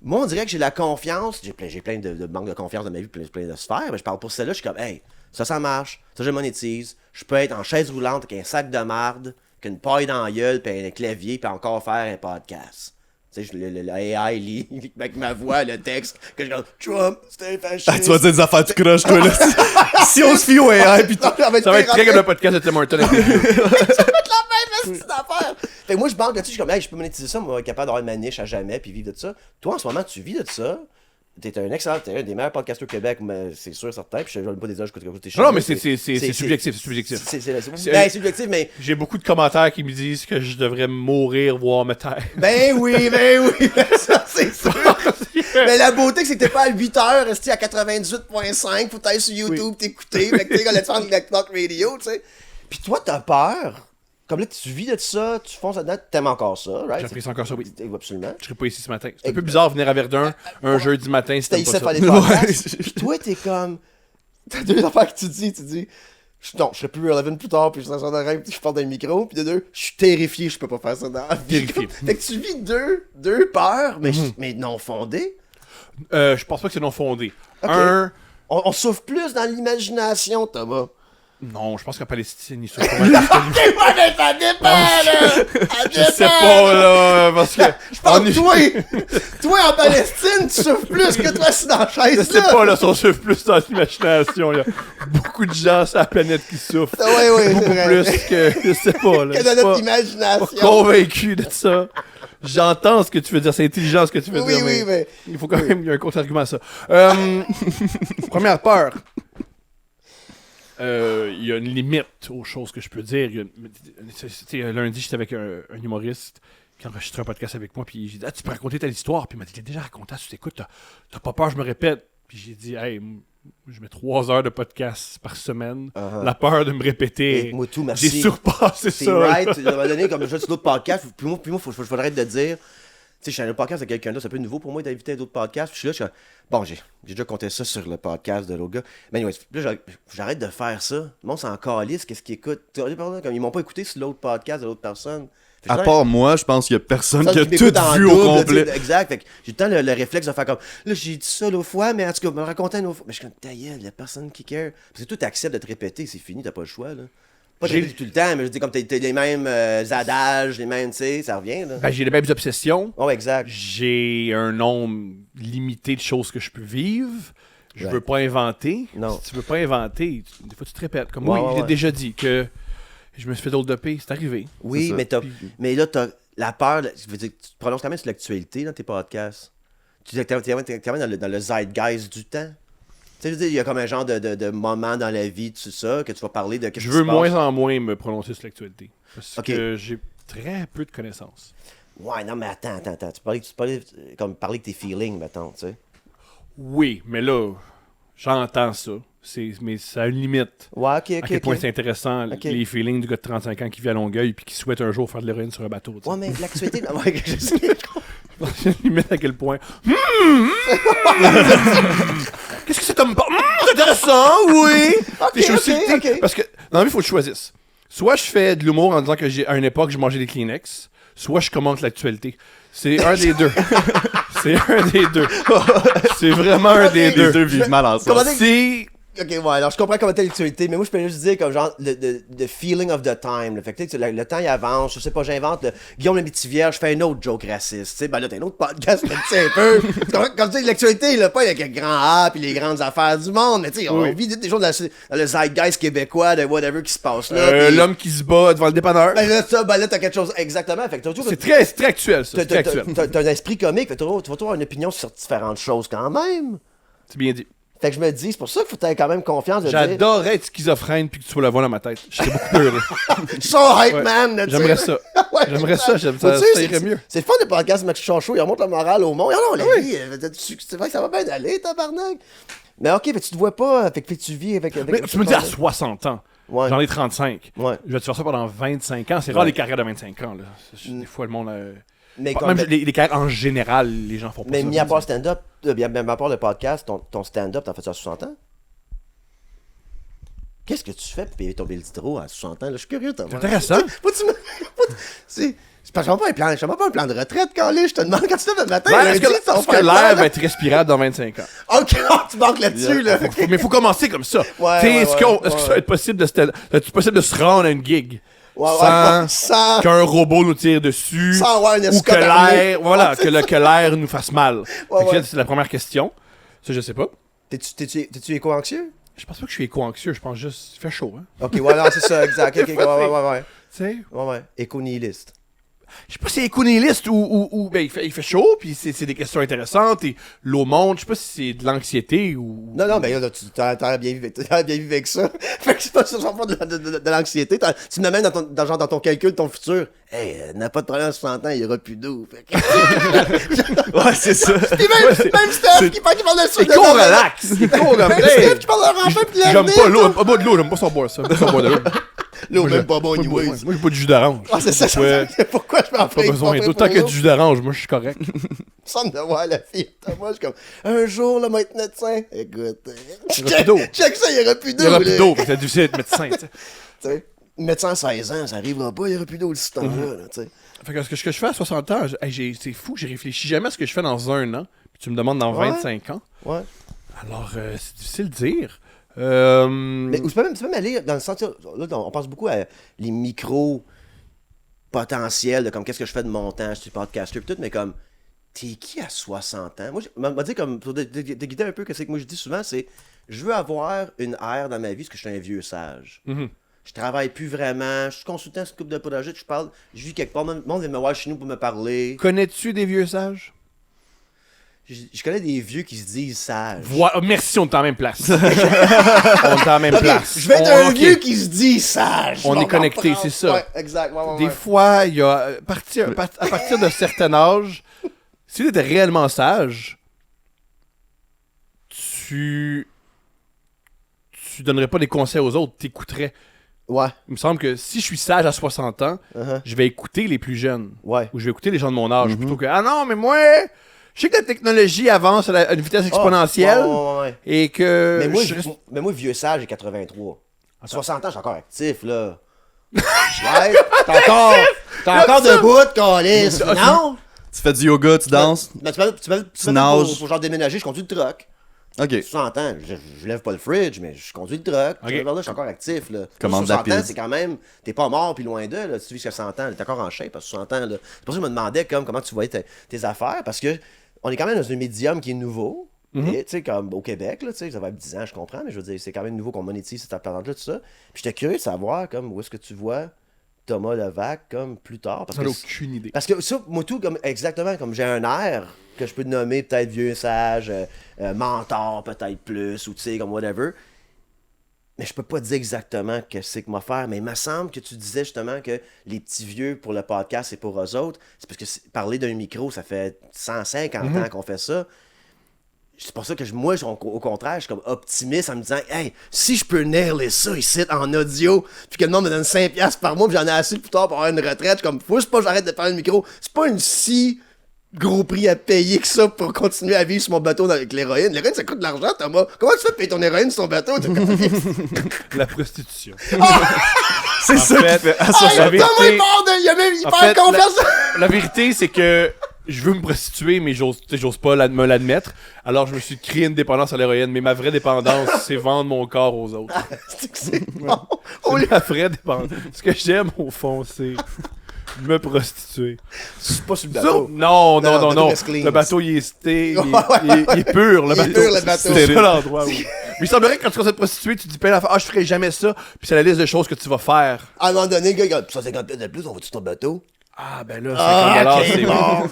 S3: Moi, on dirait que j'ai la confiance. J'ai plein de manque de confiance dans ma vie, plein de sphères. Mais je parle pour celle-là, je suis comme, hey, ça marche. Ça, je monétise. Je peux être en chaise roulante avec un sac de marde, avec une paille dans la gueule, puis un clavier, puis encore faire un podcast. Tu sais, le AI lit avec ma voix, le texte, que je dis, Trump, c'était un fasciste.
S2: Ah, tu vas dire des affaires, tu croches, toi, là. Si on se fie au AI, pis tout.
S1: Ça va être très comme le podcast de Tim Horton.
S3: C'est d'affaires. Fait que moi, je banque là-dessus, je suis comme, hey, je peux monétiser ça, moi, être capable d'avoir ma niche à jamais, puis vivre de ça. Toi, en ce moment, tu vis de ça. T'es un excellent, t'es un des meilleurs podcasters au Québec, mais c'est sûr, certain. Puis je ne pas des âges que t'es
S1: Non, mais c'est subjectif, c'est subjectif.
S3: C'est subjectif, mais.
S1: J'ai beaucoup de commentaires qui me disent que je devrais mourir, voire me taire.
S3: Ben oui, ça, c'est sûr. Mais la beauté, c'est que t'es pas à 8h, resté à 98.5, faut t'aller sur YouTube, t'écouter, fait que t'es là-dessus en Talk Radio, tu sais. Puis toi, t'as peur. Comme là, tu vis de ça, tu fonces là-dedans, t'aimes encore ça, right?
S1: J'apprécie encore ça, oui.
S3: Absolument.
S1: Je serais pas ici ce matin. C'est un peu bizarre de venir à Verdun un jeudi matin si
S3: T'as
S1: t'aimes
S3: ici
S1: pas
S3: à faire
S1: ça.
S3: des podcasts. Puis toi, t'es comme. T'as deux affaires que tu dis. Non, je serais plus relevant plus tard, puis je suis dans un rêve, puis je parle dans le micro, puis de deux, je suis terrifié, je peux pas faire ça dans la vie.
S1: Terrifié.
S3: Fait que tu vis deux peurs, mais non fondées.
S1: Je pense pas que c'est non fondé.
S3: Ok. On souffre plus dans l'imagination, Thomas.
S1: Non, je pense qu'en Palestine, ils sont pas mal.
S3: T'es pas mais ça dépend, là!
S1: Je sais pas, là, parce que...
S3: Je parle de toi! Toi, en Palestine, tu souffres plus que toi, si dans la chaise,
S1: Je sais pas, là, si on souffre plus dans l'imagination, il y a beaucoup de gens sur la planète qui souffrent.
S3: Oui, c'est
S1: Beaucoup
S3: vrai.
S1: plus que... Je sais pas, là.
S3: Que
S1: Je
S3: dans
S1: suis
S3: notre
S1: pas
S3: imagination.
S1: convaincu de ça. J'entends ce que tu veux dire, c'est intelligent ce que tu veux dire,
S3: Oui, mais...
S1: il faut quand même, il y a un contre-argument à ça. Première peur. Il y a une limite aux choses que je peux dire. Lundi, j'étais avec un humoriste qui enregistrait un podcast avec moi, puis j'ai dit, tu peux raconter ta histoire. Puis il m'a dit, je l'ai déjà raconté, tu t'écoutes, t'as pas peur, je me répète. Puis j'ai dit, hey, je mets 3 heures de podcast par semaine. La peur de me répéter.
S3: Moi, tout, merci.
S1: J'ai surpassé
S3: C'est
S1: ça.
S3: right. À un moment donné, comme je fais sur d'autres podcasts, puis moi, faudrait de dire. Tu sais, je suis allé au podcast avec quelqu'un d'autre, c'est un peu nouveau pour moi d'inviter à d'autres podcasts. Puis je suis là, bon, j'ai déjà compté ça sur le podcast de l'autre gars. Mais anyway, là, j'arrête de faire ça. Le monde s'en calisse, qu'est-ce qu'ils écoutent. Comme ils m'ont pas écouté sur l'autre podcast de l'autre personne. Fait que
S2: À
S3: là,
S2: part moi, je pense qu'il y a personne qui a
S3: m'écoute
S2: tout
S3: en
S2: vu au
S3: double,
S2: complet.
S3: tu sais, exact. Fait que j'ai tout le temps le réflexe de faire comme. Là, j'ai dit ça l'autre fois, mais en tout cas, me raconter une autre fois. Mais je suis comme, ta gueule, y a personne qui care. Parce que toi, t'acceptes de te répéter, c'est fini, t'as pas le choix, là. Pas de
S1: J'ai-
S3: répéter tout le temps, mais je dis comme t'as les mêmes adages, les mêmes, tu sais, ça revient, là.
S1: Ben, j'ai les mêmes obsessions.
S3: Oh, exact.
S1: J'ai un nombre limité de choses que je peux vivre. Je
S3: Ouais.
S1: veux pas inventer.
S3: Non.
S1: Si tu veux pas inventer, des fois tu te répètes. Comme
S3: Ouais,
S1: moi,
S3: ouais,
S1: j'ai
S3: ouais.
S1: déjà dit que je me suis fait d'autres dopé, c'est arrivé.
S3: Oui,
S2: ça.
S3: mais là, t'as la peur, je veux dire, tu te prononces quand même sur l'actualité dans tes podcasts. Tu es quand même dans le zeitgeist du temps. Tu sais, je veux dire, il y a comme un genre de moment dans la vie, tout ça, que tu vas parler de qu'est-ce
S1: Je
S3: qui
S1: veux
S3: se passe.
S1: moins en moins me prononcer sur l'actualité. Parce
S3: Ok.
S1: que j'ai très peu de connaissances.
S3: Ouais, non, mais attends. Tu parlais comme parler de tes feelings, mettons, tu sais.
S1: Oui, mais là, j'entends ça. Mais ça a une limite.
S3: Ouais, ok,
S1: À quel point
S3: ok.
S1: c'est intéressant,
S3: Ok.
S1: les feelings du gars de 35 ans qui vit à Longueuil puis qui souhaite un jour faire de l'héroïne sur un bateau.
S3: Ouais, mais l'actualité. Ouais, je sais.
S1: J'ai une limite à quel point. Qu'est-ce que c'est comme. C'est intéressant, oui! Puis je suis aussi-
S3: ok.
S1: Parce que dans la vie, il faut que je choisisse. Soit je fais de l'humour en disant qu'à une époque, je mangeais des Kleenex, soit je commente l'actualité. C'est un des deux. C'est un des deux. C'est vraiment un des
S2: Les
S1: deux.
S2: deux vivent mal ensemble.
S3: Comment
S1: C'est.
S3: Ok, ouais, alors je comprends comment t'as l'actualité, mais moi je peux juste dire comme genre le feeling of the time. Là. Fait que tu sais, le temps il avance, je sais pas, j'invente Guillaume le Métivier, je fais un autre joke raciste. Tu sais, ben là t'as un autre podcast, mais tu sais un peu. Comme tu sais, l'actualité, là, pas avec le grand A puis les grandes affaires du monde, mais tu sais, on vit des choses dans le zeitgeist québécois de whatever qui se passe là. Puis-
S1: L'homme qui se bat devant le dépanneur.
S3: Ben là, t'as quelque chose. Exactement. Fait que
S1: C'est très actuel, ça. C'est très actuel.
S3: t'as un esprit comique, fait que tu vas toujours avoir une opinion sur différentes choses quand même.
S1: C'est bien dit.
S3: Fait que je me dis, c'est pour ça qu'il faut avoir quand même confiance de dire.
S1: J'adorerais être schizophrène puis que tu sois la voix dans ma tête. Je serais beaucoup plus heureux.
S3: So hype,
S1: Ouais.
S3: man! tu sais.
S1: J'aimerais ça.
S3: Ouais,
S1: J'aimerais ça. Ça
S3: Tu sais,
S1: irait mieux.
S3: C'est le fun de podcast Match Chaud, il remonte le moral au monde. Non, la vie, c'est vrai que ça va bien aller, tabarnak. Mais ok, mais tu te vois pas, fait que tu vis avec.
S1: Mais tu me dis à 60 ans.
S3: Ouais.
S1: J'en ai 35.
S3: Ouais.
S1: Je vais te faire ça pendant 25 ans. C'est rare les carrières de 25 ans. Là. Des fois, le monde.
S3: Mais
S1: Pas-
S3: comme-
S1: même les carrières en général, les gens font pas
S3: Mais
S1: ça.
S3: mis à part stand-up, même à part le podcast, ton stand-up, t'en fais-tu à 60 ans? Qu'est-ce que tu fais pour payer ton billet d'hydro à 60 ans? Là, je suis curieux.
S1: C'est intéressant.
S3: C'est parce que je pas un plan de retraite quand je te demande quand tu te lèves le matin.
S1: Ouais,
S3: lundi,
S1: est-ce
S3: tu vas
S1: que
S3: faire
S1: l'air
S3: le
S1: va être respirable dans 25 ans?
S3: plan. Ok, tu manques là-dessus, là.
S1: Mais il faut commencer comme ça.
S3: Ouais,
S1: Tu sais,
S3: ouais,
S1: est-ce que ça va être possible de se rendre à une gig sans qu'un robot nous tire dessus
S3: Sans avoir un
S1: ou que
S3: escorte armé.
S1: l'air, voilà,
S3: Ouais,
S1: que l'air nous fasse mal? Fait que
S3: ouais.
S1: c'est la première question. Ça, je sais pas.
S3: T'es-tu éco-anxieux?
S1: Je pense pas que je suis éco-anxieux, je pense juste il fait chaud, hein.
S3: Ok, ouais, non, c'est ça, exact. Ok, ouais.
S1: Tu sais,
S3: Ouais. Éco-nihiliste.
S1: je sais pas si c'est éco-nihiliste ou ben, il fait chaud, puis c'est des questions intéressantes, et l'eau monte, je sais pas si c'est de l'anxiété ou...
S3: Non, mais là, t'as bien vécu avec ça. Fait que c'est pas ça, pas de l'anxiété. Tu me mets dans ton calcul de ton futur. Hey, n'a pas de problème à 60 ans, il y aura plus d'eau. Fait que-
S2: Ouais, c'est ça.
S3: Puis même Steph qui parle de ça.
S1: C'est qu'on relax! C'est qu'on comme...
S3: Même
S1: hey,
S3: Steph qui parle de rampin pis de
S1: J'aime
S3: l'avenir.
S1: pas l'eau, pas boire de l'eau, j'aime pas ça boire ça. J'aime pas ça boire de l'eau.
S3: L'eau,
S1: Moi,
S3: même pas bon,
S1: Moi,
S3: anyways.
S1: moi, j'ai pas de jus d'orange.
S3: Ah, c'est ça,
S1: Ouais.
S3: c'est pourquoi je m'en
S1: Pas
S3: fais
S1: besoin. D'autant que du jus d'orange, moi, je suis correct.
S3: semble de voir la fille. Moi, je suis comme, un jour, là, moi, être médecin. Écoute,
S1: Il y aura plus d'eau.
S3: check ça, il y aura plus d'eau.
S1: Il y aura plus
S3: là.
S1: d'eau, parce que t'as dû être médecin, tu sais.
S3: Tu sais, médecin à 16 ans, ça arrivera pas, il y aura plus d'eau ce temps-là, là, tu sais.
S1: Fait que ce que je fais à 60 ans, c'est fou, j'ai réfléchi jamais à ce que je fais dans un an, puis tu me demandes dans
S3: Ouais.
S1: 25 ans.
S3: Ouais.
S1: Alors, c'est difficile de dire.
S3: Mais tu peux même aller dans le sens, là, on pense beaucoup à les micros potentiels, de comme qu'est-ce que je fais de mon temps, je suis podcaster, pis tout, mais comme, t'es qui à 60 ans? Moi, m'a dit comme, pour te guider un peu, qu'est-ce que moi je dis souvent, c'est, je veux avoir une ère dans ma vie, parce que je suis un vieux sage.
S1: Mhm.
S3: Je travaille plus vraiment, je suis consultant sur une couple de projets, je vis quelque part, le monde vient me voir chez nous pour me parler.
S1: Connais-tu des vieux sages?
S3: Je connais des vieux qui se disent sages.
S1: Voilà, merci, on est en même place. On est en même
S3: Ok,
S1: place.
S3: je vais être un
S1: Ok.
S3: vieux qui se dit sage.
S1: On
S3: Bon,
S1: est connecté,
S3: prendre.
S1: c'est ça.
S3: Ouais, exact. Ouais.
S1: Des fois, il y a. À partir d'un certain âge, si tu étais réellement sage, tu donnerais pas des conseils aux autres, t'écouterais.
S3: Ouais.
S1: Il me semble que si je suis sage à 60 ans,
S3: Uh-huh.
S1: je vais écouter les plus jeunes.
S3: Ouais.
S1: Ou je vais écouter les gens de mon âge plutôt que ah non, mais moi, je sais que la technologie avance à une vitesse exponentielle
S3: Ouais.
S1: et que.
S3: Mais moi,
S1: je reste-
S3: vieux sage, j'ai 83. À 60 ans, je suis encore actif, là. Ouais, t'es encore debout, câlisse. Non?
S2: Tu fais du yoga, tu danses.
S3: Ben, tu m'as
S2: nages.
S3: pour genre déménager, je conduis le truck.
S2: Ok.
S3: 60 ans, je lève pas le fridge, mais je conduis le truck.
S1: Ok.
S3: Là, je suis encore actif, là.
S2: Commande
S3: 60 ans,
S2: rapide.
S3: c'est quand même... T'es pas mort, puis loin d'eux, là. Tu vis jusqu'à 100 ans, t'es encore en shape à 60 ans, là. C'est pour ça que je me demandais, comment tu voyais tes affaires, parce que on est quand même dans un médium qui est nouveau. Et, tu sais, comme au Québec, là, tu sais, ça va être 10 ans, je comprends, mais je veux dire, c'est quand même nouveau qu'on monétise cette plante-là, tout ça. Puis j'étais curieux de savoir, comme, où est-ce que tu vois Thomas Levac, comme, plus tard. Parce
S1: J'en ai
S3: que
S1: aucune idée.
S3: parce que ça, moi, tout, comme, exactement, comme j'ai un air que je peux te nommer peut-être vieux sage, mentor peut-être plus, ou tu sais, comme whatever. Mais je peux pas te dire exactement que c'est que m'a faire. Mais il me semble que tu disais justement que les petits vieux pour le podcast et pour eux autres, c'est parce que parler d'un micro, ça fait 150 ans qu'on fait ça. c'est pour ça que moi, au contraire, je suis comme optimiste en me disant, hey, si je peux nailer ça ici en audio, puis que le monde me donne 5$ par mois, puis j'en ai assez plus tard pour avoir une retraite, je suis comme, faut juste pas que j'arrête de faire le micro. C'est pas une si gros prix à payer que ça pour continuer à vivre sur mon bateau avec l'héroïne. L'héroïne, ça coûte de l'argent, Thomas. Comment tu fais payer ton héroïne sur ton bateau?
S1: La prostitution.
S2: C'est ça
S1: fait,
S2: qui fait. Ah,
S1: la
S2: ça, ça-
S1: vérité-
S3: Il
S1: En
S3: perd
S1: fait,
S3: confiance.
S1: la vérité, c'est que je veux me prostituer, mais j'ose pas me l'admettre. Alors, je me suis créé une dépendance à l'héroïne, mais ma vraie dépendance, c'est vendre mon corps aux autres.
S3: C'est bon.
S1: C'est ma vraie dépendance. Ce que j'aime, au fond, c'est me prostituer.
S3: C'est pas sur le
S1: Ça,
S3: bateau.
S1: non.
S3: le bateau reste clean.
S1: Le bateau, il est
S3: Ouais,
S1: il est pur, le
S3: Il est
S1: bateau.
S3: pur, le bateau.
S1: C'est ça l'endroit où... Mais il semblerait que quand tu commences à te prostituer, tu te dis plein d'affaires. Ah, je ferai jamais ça. Puis c'est la liste de choses que tu vas faire.
S3: À un moment donné, le gars, il gagne 150$ de plus, on va sur ton bateau.
S1: Ah, ben là, 50$,
S3: ok,
S1: c'est
S3: bon.
S1: bon.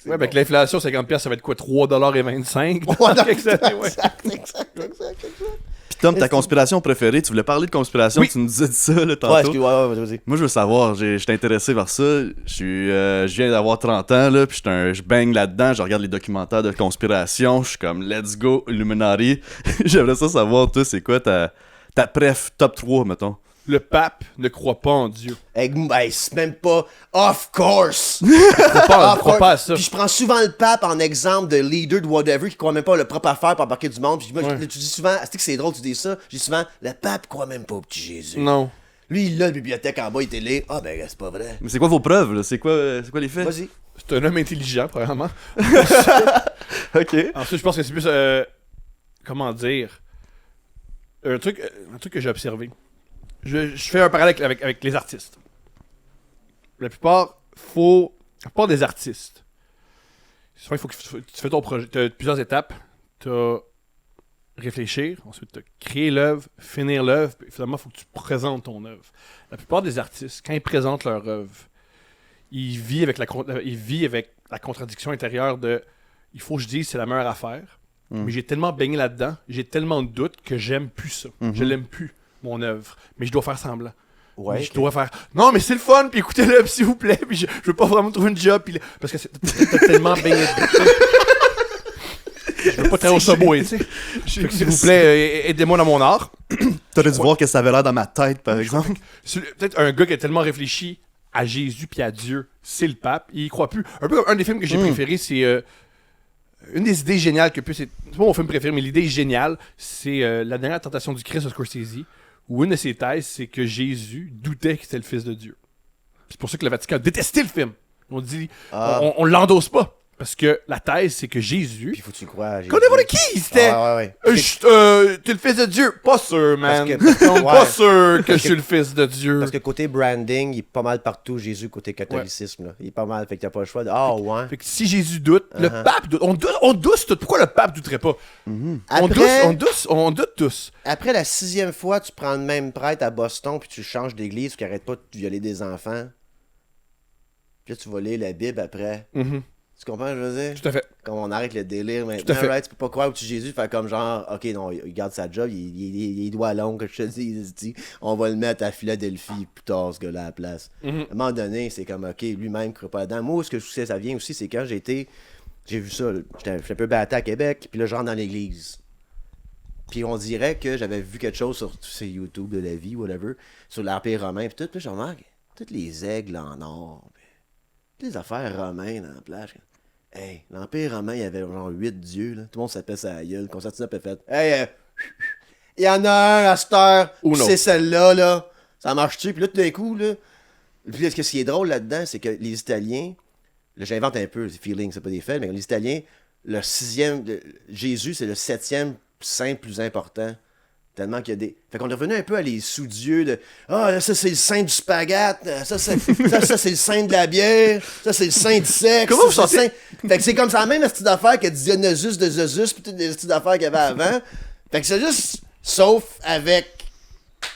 S1: Ouais, avec l'inflation, 50$, ça va être quoi, 3,25$? Quelques années, ouais.
S3: Exact.
S2: Puis Tom, ta conspiration préférée, tu voulais parler de conspiration,
S1: Oui.
S2: tu nous disais de ça là, tantôt.
S3: Ouais, excuse-moi, vas-y.
S2: Moi, je veux savoir, je suis intéressé par ça. Je viens d'avoir 30 ans, là, puis je baigne là-dedans, je regarde les documentaires de conspiration, je suis comme, let's go, Illuminati. J'aimerais ça savoir, toi, c'est quoi ta préf top 3, mettons.
S1: Le pape ne croit pas en Dieu.
S3: Hey, c'est même pas of course.
S1: Croit pas à ça.
S3: Puis je prends souvent le pape en exemple de leader de whatever qui croit même pas le propre affaire pour embarquer du monde. Puis moi, tu dis souvent, c'est drôle, tu dis ça. Je dis souvent, le pape croit même pas au petit Jésus.
S1: Non.
S3: Lui, il a la bibliothèque en bas, il était là. Ah, ben, c'est pas vrai.
S2: Mais c'est quoi vos preuves, là? C'est quoi les faits?
S3: Vas-y.
S1: C'est un homme intelligent, premièrement.
S2: Ok.
S1: Ensuite, je pense que c'est plus... comment dire? Un truc que j'ai observé. Je fais un parallèle avec les artistes. La plupart des artistes, souvent, il faut que tu fais ton projet. Tu as plusieurs étapes. Tu as réfléchir, ensuite tu as créer l'œuvre, finir l'œuvre, puis finalement, il faut que tu présentes ton œuvre. La plupart des artistes, quand ils présentent leur œuvre, ils vivent avec la contradiction intérieure de il faut que je dise c'est la meilleure affaire, mais j'ai tellement baigné là-dedans, j'ai tellement de doutes que j'aime plus ça. Je l'aime plus, mon œuvre, mais je dois faire semblant.
S3: Ouais,
S1: Je dois faire non mais c'est le fun puis écoutez-le s'il vous plaît puis je veux pas vraiment trouver une job puis parce que t'as tellement baigné dedans. Je veux pas travailler au Subway, tu sais. Fait que, s'il vous plaît, aidez-moi dans mon art.
S2: T'aurais dû voir que ça avait l'air dans ma tête, par exemple.
S1: Peut-être un gars qui a tellement réfléchi à Jésus puis à Dieu, c'est le pape. Il y croit plus. Un peu comme un des films que j'ai préféré, c'est une des idées géniales que c'est pas mon film préféré, mais l'idée géniale, c'est La dernière tentation du Christ de Scorsese, où une de ses thèses, c'est que Jésus doutait que c'était le Fils de Dieu. C'est pour ça que le Vatican a détesté le film. On dit, on l'endosse pas. Parce que la thèse, c'est que Jésus...
S3: Puis faut que tu crois à Jésus.
S1: Connais-vous qui c'était?
S3: Ouais.
S1: T'es le fils de Dieu? Pas sûr, man. Pas sûr que je suis le fils de Dieu.
S3: Parce que côté branding, il est pas mal partout, Jésus, côté catholicisme. Là. Il est pas mal, fait que t'as pas le choix de... Ah, ouais.
S1: Fait que si Jésus doute, le pape doute. On douce tout. Pourquoi le pape douterait pas?
S3: Après,
S1: On doute tous.
S3: après la 6e fois, tu prends le même prêtre à Boston, puis tu changes d'église, tu arrêtes pas de violer des enfants. Puis là, tu vas lire la Bible après. Tu comprends ce que je veux dire?
S1: Tout à fait.
S3: Comme on arrête le délire maintenant,
S1: Tout à fait.
S3: right? Tu peux pas croire au petit Jésus, faire comme genre, ok, non, il garde sa job, il doit long, que je te dis, on va le mettre à Philadelphie plus tard, ce gars-là, à la place. À un moment donné, c'est comme, ok, lui-même croit pas dedans. Moi, ce que je sais, ça vient aussi, c'est quand j'ai vu ça, j'étais un peu battu à Québec, puis là, je rentre dans l'église. Puis on dirait que j'avais vu quelque chose sur ces YouTube de la vie, whatever, sur l'Empire romain, puis tout, puis je remarque, tous les aigles en or, toutes les affaires romaines dans la plage. Hey, l'Empire romain, il y avait genre 8 dieux, là. Tout le monde s'appelle sa gueule. Constantinople a fait. Hey, il y en a un à cette heure. C'est celle-là, là. Ça marche-tu? Puis là, tout d'un coup, là. Puis là, ce qui est drôle là-dedans, c'est que les Italiens. Là, j'invente un peu, c'est feeling, c'est pas des faits, mais les Italiens, Jésus, c'est le 7e saint plus important. Tellement qu'il y a des. Fait qu'on est revenu un peu à les sous-dieux de. Ah, là, ça c'est le saint du spaghette, ça c'est le saint de la bière, ça c'est le saint du sexe.
S1: Comment vous sentez?
S3: Fait que c'est comme ça, la même style d'affaires que Dionysus de Zeus, pis toutes les styles d'affaires qu'il y avait avant. Fait que c'est juste. Sauf avec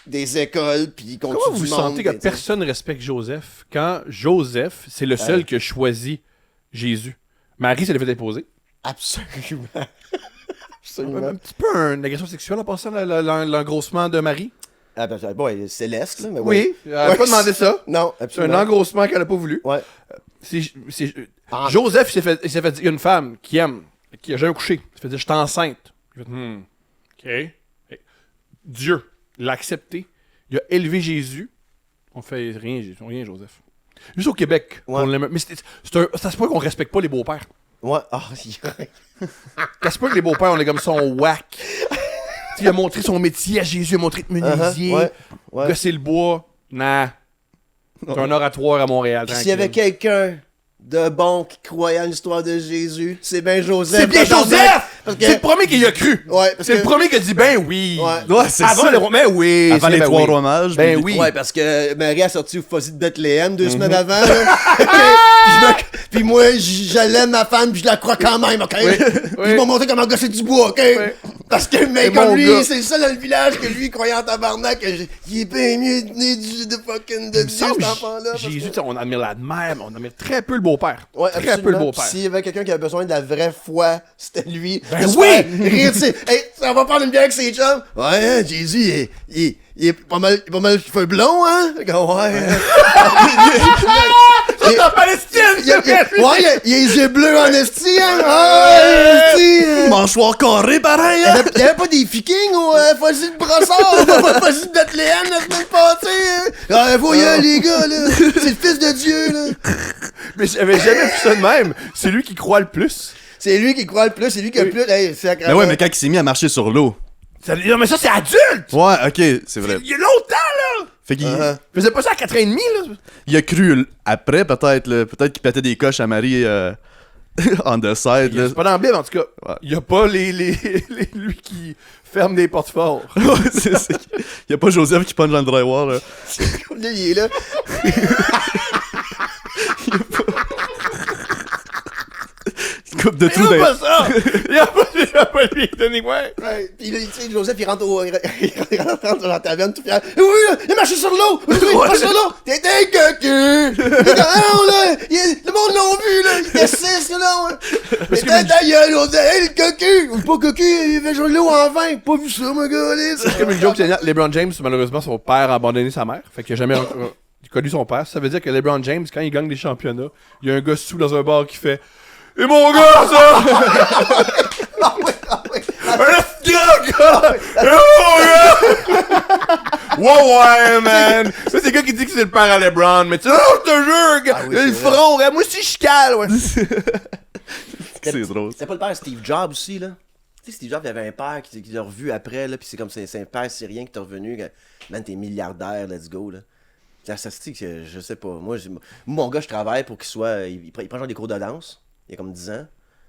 S3: des écoles, pis qu'on
S1: Comment vous sentez que personne respecte Joseph quand Joseph, c'est le seul qui a choisi Jésus? Marie, ça l'a fait imposer.
S3: Absolument.
S1: Un petit peu une agression sexuelle en passant l'engrossement de Marie.
S3: Ah, ben, bon, céleste, là, mais
S1: Oui, elle n'a pas demandé ça.
S3: Non,
S1: C'est
S3: absolument.
S1: un engrossement qu'elle n'a pas voulu.
S3: Ouais.
S1: Joseph, il s'est fait dire une femme qui a jamais couché. Il fait dire, je suis enceinte. Il fait, OK. Dieu l'a accepté. Il a élevé Jésus. On fait rien, Joseph. Juste au Québec.
S3: Ouais.
S1: On l'aime. Mais ça se peut qu'on respecte pas les beaux-pères.
S3: Ouais.
S1: Ça se peut que les beaux-pères, on est comme ça, on whack. Il a montré son métier à Jésus, il a montré de menuisier,
S3: ouais.
S1: gosser le bois. Nah. C'est un oratoire à Montréal.
S3: Puis s'il y avait quelqu'un de bon qui croyait à l'histoire de Jésus, c'est bien Joseph.
S1: C'est bien Joseph!
S3: Parce que...
S1: C'est le premier qui y a cru.
S3: Ouais,
S1: c'est le premier qui a dit, ben oui.
S2: Ouais, c'est
S1: Avant
S2: ça.
S1: les rois oui.
S2: Avant les
S1: ben
S2: trois
S1: oui.
S2: rois mages.
S1: Ben oui.
S3: Ouais, parce que Marie a sorti au Fossil de Bethléem 2 semaines avant. Là. Puis moi, j'allais ma femme, puis je la crois quand même, ok? Puis il m'a montré comment gosser du bois, ok? Parce que, mais comme lui, c'est le seul dans le village que lui, il croyait en tabarnak, il est bien mieux de fucking de Dieu, cet enfant-là.
S1: Jésus, on admire la mère, mais on admire très peu le beau-père.
S3: Ouais,
S1: très
S3: absolument.
S1: peu le beau-père.
S3: S'il y avait quelqu'un qui avait besoin de la vraie foi, c'était lui.
S1: Ben oui!
S3: Rire, tu sais, hey, ça va prendre une bière avec ses chums. Ouais, Jésus, il est pas mal cheveux blonds, hein? Ouais.
S1: C'est en Palestine!
S3: Il a les yeux bleus en esti, hein? Ah, esti!
S2: Mâchoire carré, pareil, hein?
S3: Il y avait pas des vikings au Fossil de Brossard, au Fossil de Bethléem la semaine passée, hein? Ah, voyez, les gars, là. C'est le fils de Dieu, là.
S1: Mais j'avais jamais vu ça de même. C'est lui qui croit le plus.
S3: C'est lui qui croit le plus, c'est lui qui a le plus. Hey,
S2: Mais ouais, mais quand il s'est mis à marcher sur l'eau.
S1: Non, mais ça, c'est adulte!
S2: Ouais, ok, c'est vrai.
S1: Il y a longtemps, là!
S2: Fait qu'il
S1: Il faisait pas ça à 4 ans et demi, là.
S2: il a cru après, peut-être, là. Peut-être qu'il pétait des coches à Marie on the side, là.
S1: C'est pas dans la Bible, en tout cas.
S2: Ouais.
S1: Il y a pas lui qui ferme des portes forts.
S2: Ouais, il y a pas Joseph qui punch dans le drywall, là.
S3: Là, il est là.
S2: Une coupe de
S1: Il
S2: trous
S1: y a
S2: dans...
S1: pas ça! Il y a pas lui donné, ouais.
S3: Ouais, pis là, tu sais, Joseph, il rentre dans la taverne tout fier. Oui, là, il a marché sur l'eau! Oui, il a marché sur l'eau! T'es un cocu! Non, là! Le monde l'a vu, là! Il était 6, là! Mais t'es ta gueule, on dit, hey, le cocu! Ou pas cocu, il fait jouer l'eau en vin! Pas vu ça, mon gars,
S1: C'est comme une joke géniale. LeBron James, malheureusement, son père a abandonné sa mère. Fait qu'il a jamais connu son père. Ça veut dire que LeBron James, quand il gagne des championnats, il y a un gars sous dans un bar qui fait « Et mon gars, ça! »
S3: Ah oui!
S1: Un petit gars! Et mon gars! Ouais, man! Ça, c'est le gars qui dit que c'est le père à LeBron. Mais tu sais, oh, je te jure, gars!
S3: oui,
S1: Le
S3: c'est vrai.
S1: front, moi aussi, je cale, ouais.
S2: C'est drôle.
S3: C'était pas le père de Steve Jobs aussi, là? Tu sais, Steve Jobs, il avait un père qui l'a revu après, là, pis c'est comme c'est un père syrien qui t'est revenu. Man, t'es milliardaire, let's go, là. Ça se dit que je sais pas. Moi, mon gars, je travaille pour qu'il soit. Il prend genre des cours de danse. Il y a comme 10 ans.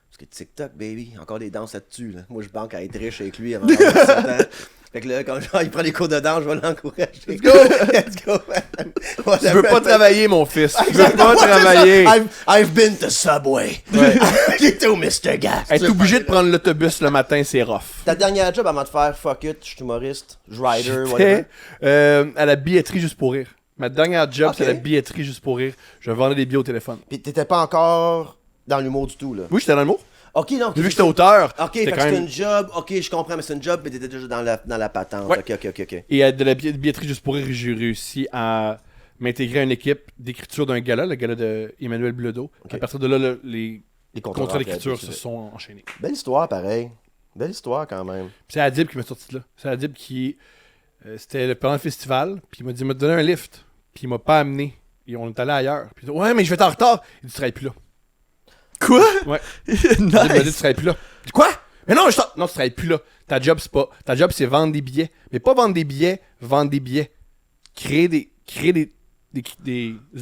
S3: Parce que TikTok, baby, encore des danses là-dessus, là. Moi, je banque à être riche avec lui avant 27 ans. Fait que là, quand genre, il prend des cours de danse, je vais l'encourager. Let's go! Let's go, man!
S1: Tu veux pas travailler, mon fils. Tu veux pas travailler.
S3: I've been to Subway. J'étais au Mr. Gas.
S1: Être obligé de prendre l'autobus le matin, c'est rough.
S3: Ta dernière job avant de faire fuck it, je suis humoriste, je rider,
S1: J'étais,
S3: whatever.
S1: à la billetterie juste pour rire. Ma dernière job,
S3: Ok.
S1: c'est la billetterie juste pour rire. Je vendais des billets au téléphone.
S3: Pis t'étais pas encore dans l'humour du tout, là.
S1: Oui, j'étais dans le mot.
S3: Ok, non.
S1: Vu que j'étais auteur,
S3: Ok, fait
S1: c'était
S3: que
S1: quand
S3: c'était
S1: même...
S3: une job. Ok, je comprends, mais c'est une job, mais t'étais déjà dans la patente.
S1: Ouais.
S3: Ok.
S1: Et de la billetterie juste pour rire, j'ai réussi à m'intégrer à une équipe d'écriture d'un gala, le gala de Emmanuel Bilodeau.
S3: Ok.
S1: À partir de là, les
S3: Les
S1: contrats d'écriture
S3: après,
S1: se sont enchaînés.
S3: Belle histoire, pareil. Belle histoire, quand même.
S1: Puis c'est Adib qui m'a sorti de là. C'est Adib qui... c'était pendant le festival, puis il m'a dit, il m'a donné un lift, puis il m'a pas amené. Et on est allé ailleurs. Puis il dit, ouais, mais je vais être en retard. Il dit, tu travailles plus là.
S2: Quoi?
S1: Ouais. Il m'a dit, tu
S2: Nice!
S1: travailles plus là. Je dis, quoi? Mais non, non, tu travailles plus là. Ta job, c'est pas... Ta job, c'est vendre des billets. Mais pas vendre des billets, vendre des billets. Créer des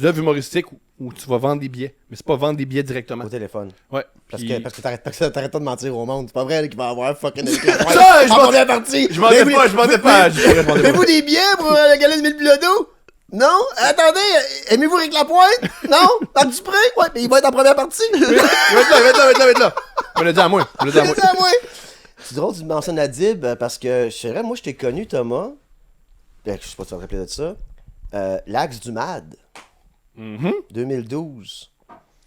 S1: œuvres humoristiques où tu vas vendre des billets. Mais c'est pas vendre des billets directement.
S3: Au téléphone.
S1: Ouais.
S3: Parce
S1: Puis-
S3: que t'arrêtes pas de mentir au monde. C'est pas vrai là, qu'il va y avoir fucking avec la
S1: Ça, je
S3: en
S1: m'en-
S3: première partie.
S1: Je mentais pas, je mentais pas. Je répondais pas.
S3: Faites-vous des billets pour le gala de 1000 Bilodeau? Non? Attendez, aimez-vous Rick Lapointe? Non? Marc Dupré? Ouais, mais il va être en première partie.
S1: Il va être là. On l'a dit à moi.
S3: C'est ça, moi. C'est drôle que tu mentionnes Adib parce que je dirais, moi, je t'ai connu, Thomas. Je sais pas si tu vas te rappeler de ça. L'Axe du MAD. 2012.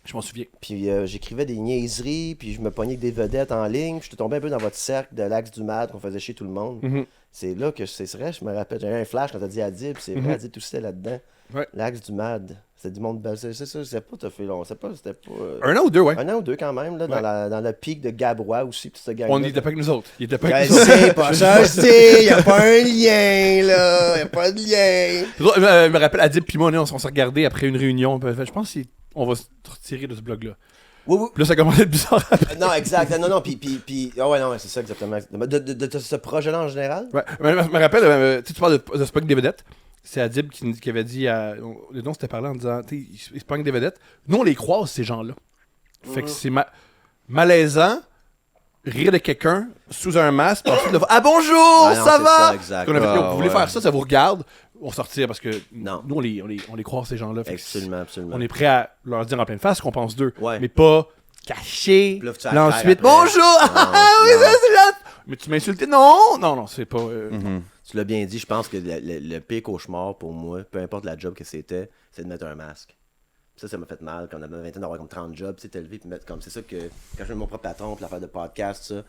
S1: Je m'en souviens.
S3: Puis j'écrivais des niaiseries, puis je me pognais avec des vedettes en ligne. Puis j'étais tombé un peu dans votre cercle de l'Axe du Mad qu'on faisait chier tout le monde.
S1: Mhm.
S3: C'est là que c'est vrai, je me rappelle. J'avais un flash quand t'as dit Adib, c'est vrai, Adib tout c'était là-dedans.
S1: Ouais.
S3: L'Axe du Mad. C'était du monde. C'est ça, c'était pas, t'as fait long. C'était pas.
S1: Un an ou deux, ouais.
S3: Un an ou deux quand même, là, dans le pic de Gabrois aussi, puis ce gang-là.
S1: On n'était pas avec nous autres. Il était pas
S3: Je
S1: avec nous autres.
S3: sais pas, ça c'est, y a pas un lien, là. Y a pas de lien.
S1: Je me rappelle, Adib puis moi, on s'est regardé après une réunion. Je pense qu'on va se retirer de ce blog-là.
S3: Oui, oui.
S1: Puis là, ça commençait à être bizarre.
S3: Non, exact. Non, puis. Ah ouais, non, c'est ça, exactement. De ce projet-là en général?
S1: Ouais. Je me rappelle, tu parles de Spock des vedettes. C'est Adib qui avait dit le nom s'était parlé en disant, tu sais, ils se pognent des vedettes. Nous, on les croise, ces gens-là. Fait que c'est malaisant, rire de quelqu'un sous un masque, puis ensuite, ah bonjour,
S3: Ah non,
S1: ça
S3: c'est
S1: va?
S3: ça, exact.
S1: Puis on avait dit, vous voulez
S2: ouais.
S1: faire ça vous regarde, on sortir parce que
S3: Non.
S1: nous, on les croise, ces gens-là. Fait que
S3: Absolument.
S1: on est prêt à leur dire en pleine face qu'on pense d'eux,
S3: Ouais.
S1: mais pas caché.
S3: Puis là, tu vas
S1: Là,
S3: faire
S1: ensuite,
S3: après.
S1: bonjour, oui,
S3: non.
S1: ça c'est là. Mais tu m'as insulté, non, c'est pas.
S3: Tu l'as bien dit, je pense que le pire cauchemar pour moi, peu importe la job que c'était, c'est de mettre un masque. Ça m'a fait mal quand on avait 20 ans d'avoir comme 30 jobs, tu sais, t'élever puis mettre comme. C'est ça que, quand je mets mon propre patron, puis l'affaire de podcast, ça,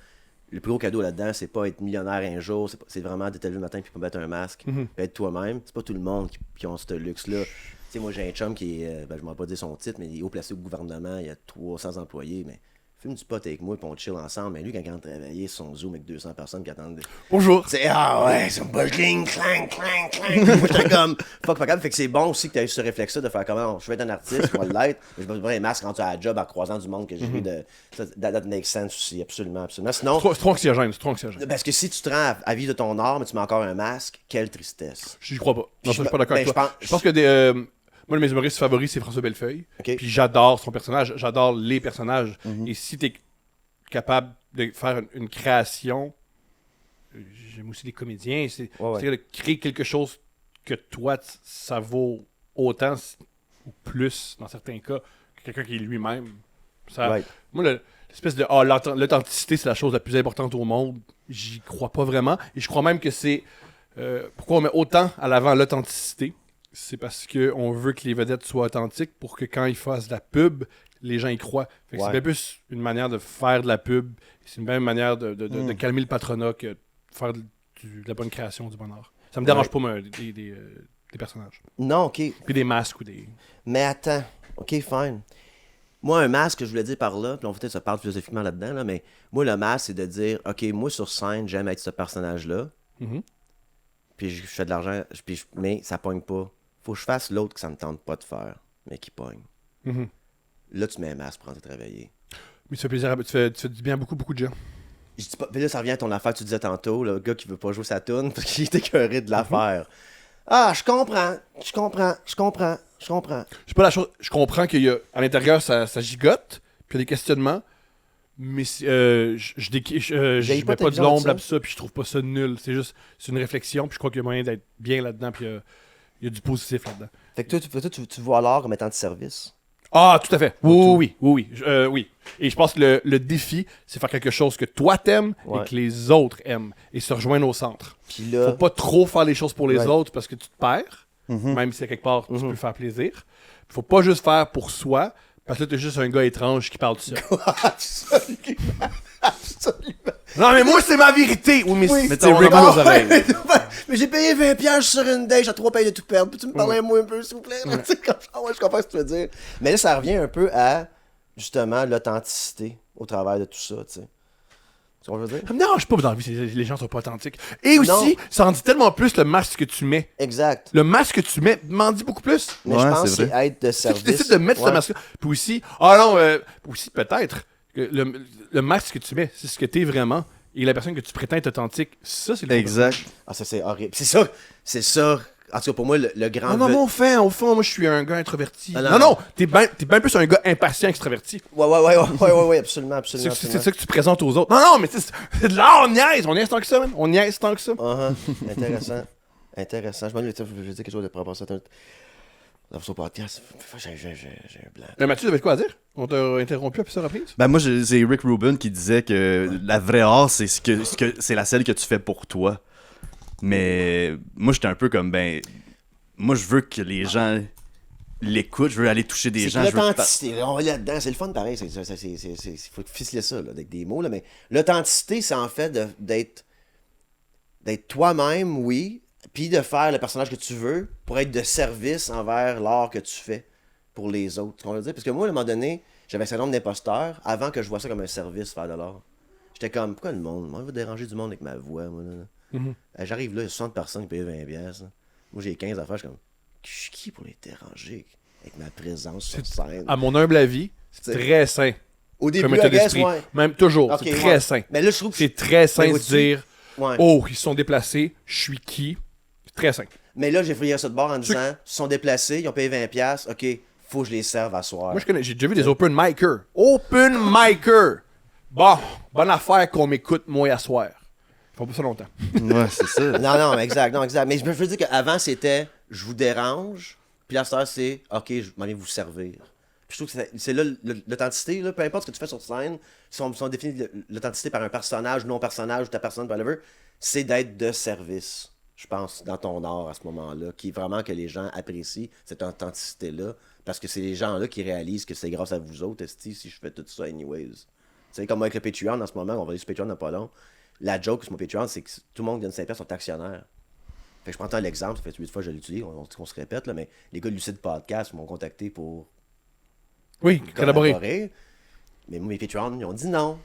S3: le plus gros cadeau là-dedans, c'est pas être millionnaire un jour, c'est vraiment d'être élevé le matin puis pas mettre un masque, puis être toi-même. C'est pas tout le monde qui ont ce luxe-là. Tu sais, moi j'ai un chum qui est, je m'en vais pas dire son titre, mais il est haut placé au gouvernement, il y a 300 employés, mais fume du pot avec moi, puis on chill ensemble. Mais lui, quand il rentre travailler, son Zoom avec 200 personnes qui attendent.
S1: Bonjour.
S3: C'est ah ouais, c'est un cling, clang, clang, clang. Moi, j'étais comme fuck, pas capable. Fait que c'est bon aussi que tu aies ce réflexe-là de faire comment je vais être un artiste, moi l'être, mais je vais pas un masque quand tu as la job en croisant du monde que j'ai vu de. That makes sense aussi, absolument. Sinon,
S1: C'est trop anxiogène, c'est trop anxiogène.
S3: parce que si tu te rends à vivre de ton art, mais tu mets encore un masque, quelle tristesse.
S1: Je crois pas. Non, ça, je suis pas d'accord
S3: Ben,
S1: avec toi. Je pense que moi, mes humoristes favoris, c'est François Bellefeuille.
S3: Ok.
S1: Puis j'adore son personnage, j'adore les personnages. Et si t'es capable de faire une création, j'aime aussi les comédiens, c'est de créer quelque chose que toi, ça vaut autant ou plus, dans certains cas, que quelqu'un qui est lui-même. Moi, l'espèce de l'authenticité, c'est la chose la plus importante au monde. J'y crois pas vraiment. Et je crois même que c'est pourquoi on met autant à l'avant l'authenticité. C'est parce qu'on veut que les vedettes soient authentiques pour que quand ils fassent de la pub, les gens y croient. Fait que c'est bien plus une manière de faire de la pub. C'est une même manière de calmer le patronat que de faire de la bonne création, du bon art. Ça me dérange pas, moi, des personnages.
S3: Non, ok.
S1: Puis des masques ou des...
S3: Mais attends, ok, fine. Moi, un masque, que je voulais dire par là, puis on peut-être se parle philosophiquement là-dedans, là, mais moi, le masque, c'est de dire, ok, moi, sur scène, j'aime être ce personnage-là, puis je fais de l'argent, mais ça pogne pas. Faut que je fasse l'autre que ça me tente pas de faire, mais qui pogne. Là, tu mets un masque pour rentrer travailler.
S1: Mais ça fait plaisir, tu fais du bien à beaucoup, beaucoup de gens.
S3: Je dis pas, puis là, ça revient à ton affaire que tu disais tantôt, le gars qui veut pas jouer sa toune parce qu'il est écœuré de l'affaire. Ah, je comprends.
S1: C'est pas la chose. Je comprends qu'il y a à l'intérieur ça gigote, puis il y a des questionnements, mais je mets pas de l'ombre à ça, puis je trouve pas ça nul. C'est une réflexion, puis je crois qu'il y a moyen d'être bien là-dedans, puis il y a du positif là-dedans.
S3: Fait que toi, tu vois l'art comme étant de service.
S1: Ah, tout à fait. Oui. Et je pense que le défi, c'est faire quelque chose que toi t'aimes et que les autres aiment, et se rejoindre au centre.
S3: Puis là,
S1: faut pas trop faire les choses pour les autres parce que tu te perds, même si à quelque part tu peux faire plaisir. Faut pas juste faire pour soi, parce que là t'es juste un gars étrange qui parle de ça.
S3: Absolument.
S1: Non mais moi c'est ma vérité. Oui, mais
S2: t'es Rick
S1: aux oreilles.
S3: Mais j'ai payé 20$ sur une date, j'ai 3 payes de tout perdre. Peux-tu me parler moi un peu, s'il vous plaît? Tu sais, je comprends ce que tu veux dire. Mais là, ça revient un peu à, justement, l'authenticité au travers de tout ça, tu sais. Tu vois ce que je veux dire?
S1: Ça me dérange pas dans la vie, les gens sont pas authentiques. Et aussi, ça en dit tellement plus le masque que tu mets.
S3: Exact.
S1: Le masque que tu mets m'en dit beaucoup plus.
S3: Mais je pense que c'est être de
S1: Si
S3: service.
S1: tu décides de mettre ce masque-là, puis aussi, aussi peut-être, que le masque que tu mets, c'est ce que t'es vraiment, et la personne que tu prétends être authentique, ça c'est le
S2: Exact.
S3: Ah, ça, c'est horrible. C'est ça. En tout cas, pour moi, le grand...
S1: Non, au fond, moi je suis un gars introverti.
S3: Ah, non.
S1: Non, t'es bien plus un gars impatient extraverti.
S3: Ouais, absolument.
S1: C'est ça que tu présentes aux autres. Non, mais c'est de l'art, on niaise tant que ça, man. On niaise tant que ça.
S3: Intéressant. Je vais dire quelque chose de propre à ça. Dans son podcast, j'ai un blanc.
S1: Mathieu, tu avais quoi à dire? On t'a interrompu à plusieurs reprises?
S2: Ben moi, c'est Rick Rubin qui disait que la vraie art, c'est c'est la celle que tu fais pour toi. Mais moi, j'étais un peu comme, moi, je veux que les gens l'écoute, je veux aller toucher des
S3: C'est
S2: gens.
S3: que
S2: Je veux
S3: l'authenticité, là, on va là-dedans, c'est le fun pareil, il faut ficeler ça là, avec des mots, là, mais l'authenticité, c'est en fait d'être toi-même, oui, puis de faire le personnage que tu veux pour être de service envers l'art que tu fais pour les autres. On va dire? Parce que moi, à un moment donné, j'avais un syndrome d'imposteur avant que je vois ça comme un service, faire de l'art. J'étais comme, pourquoi le monde? Moi, je vais déranger du monde avec ma voix, moi, là. J'arrive là, il y a 60 personnes qui payent 20$. Là. Moi, j'ai 15 affaires, je suis comme, je suis qui pour les déranger avec ma présence sur scène?
S1: À mon humble avis, c'est très sain.
S3: Au début,
S1: Comme état
S3: I guess,
S1: d'esprit.
S3: ouais.
S1: Même toujours,
S3: Ok,
S1: c'est très
S3: ouais.
S1: sain.
S3: Mais là, je trouve que
S1: C'est très sain de
S3: vois-tu?
S1: dire
S3: Ouais.
S1: oh, ils se sont déplacés, je suis qui? C'est très sain.
S3: Mais là, j'ai fait ça de bord en disant, ils se sont déplacés, ils ont payé 20$, ok, faut que je les serve à soir.
S1: Moi, j'ai déjà vu des open micers. Open micers! Bon, bonne affaire qu'on m'écoute, moi, à soir. Ils font pas ça longtemps.
S2: Ouais, c'est ça.
S3: Non, exact. Mais je me veux dire qu'avant, c'était, je vous dérange, puis la soir, c'est, ok, je m'en viens vous servir. Puis je trouve que c'est là l'authenticité, là, peu importe ce que tu fais sur scène, si on définit l'authenticité par un personnage, non-personnage, ou ta personne, whatever, c'est d'être de service. Je pense, dans ton art à ce moment-là, qui est vraiment que les gens apprécient cette authenticité-là, parce que c'est les gens-là qui réalisent que c'est grâce à vous autres, si je fais tout ça anyways. Tu sais, comme moi avec le Patreon en ce moment, on va aller sur Patreon dans pas long, la joke sur mon Patreon, c'est que tout le monde qui donne 5$ sont actionnaires. Fait que je prends l'exemple, ça fait 8 fois que je l'utilise, on se répète, là, mais les gars de Lucide Podcast m'ont contacté pour
S1: Oui, collaborer.
S3: mais moi, mes Patreons, ils ont dit non.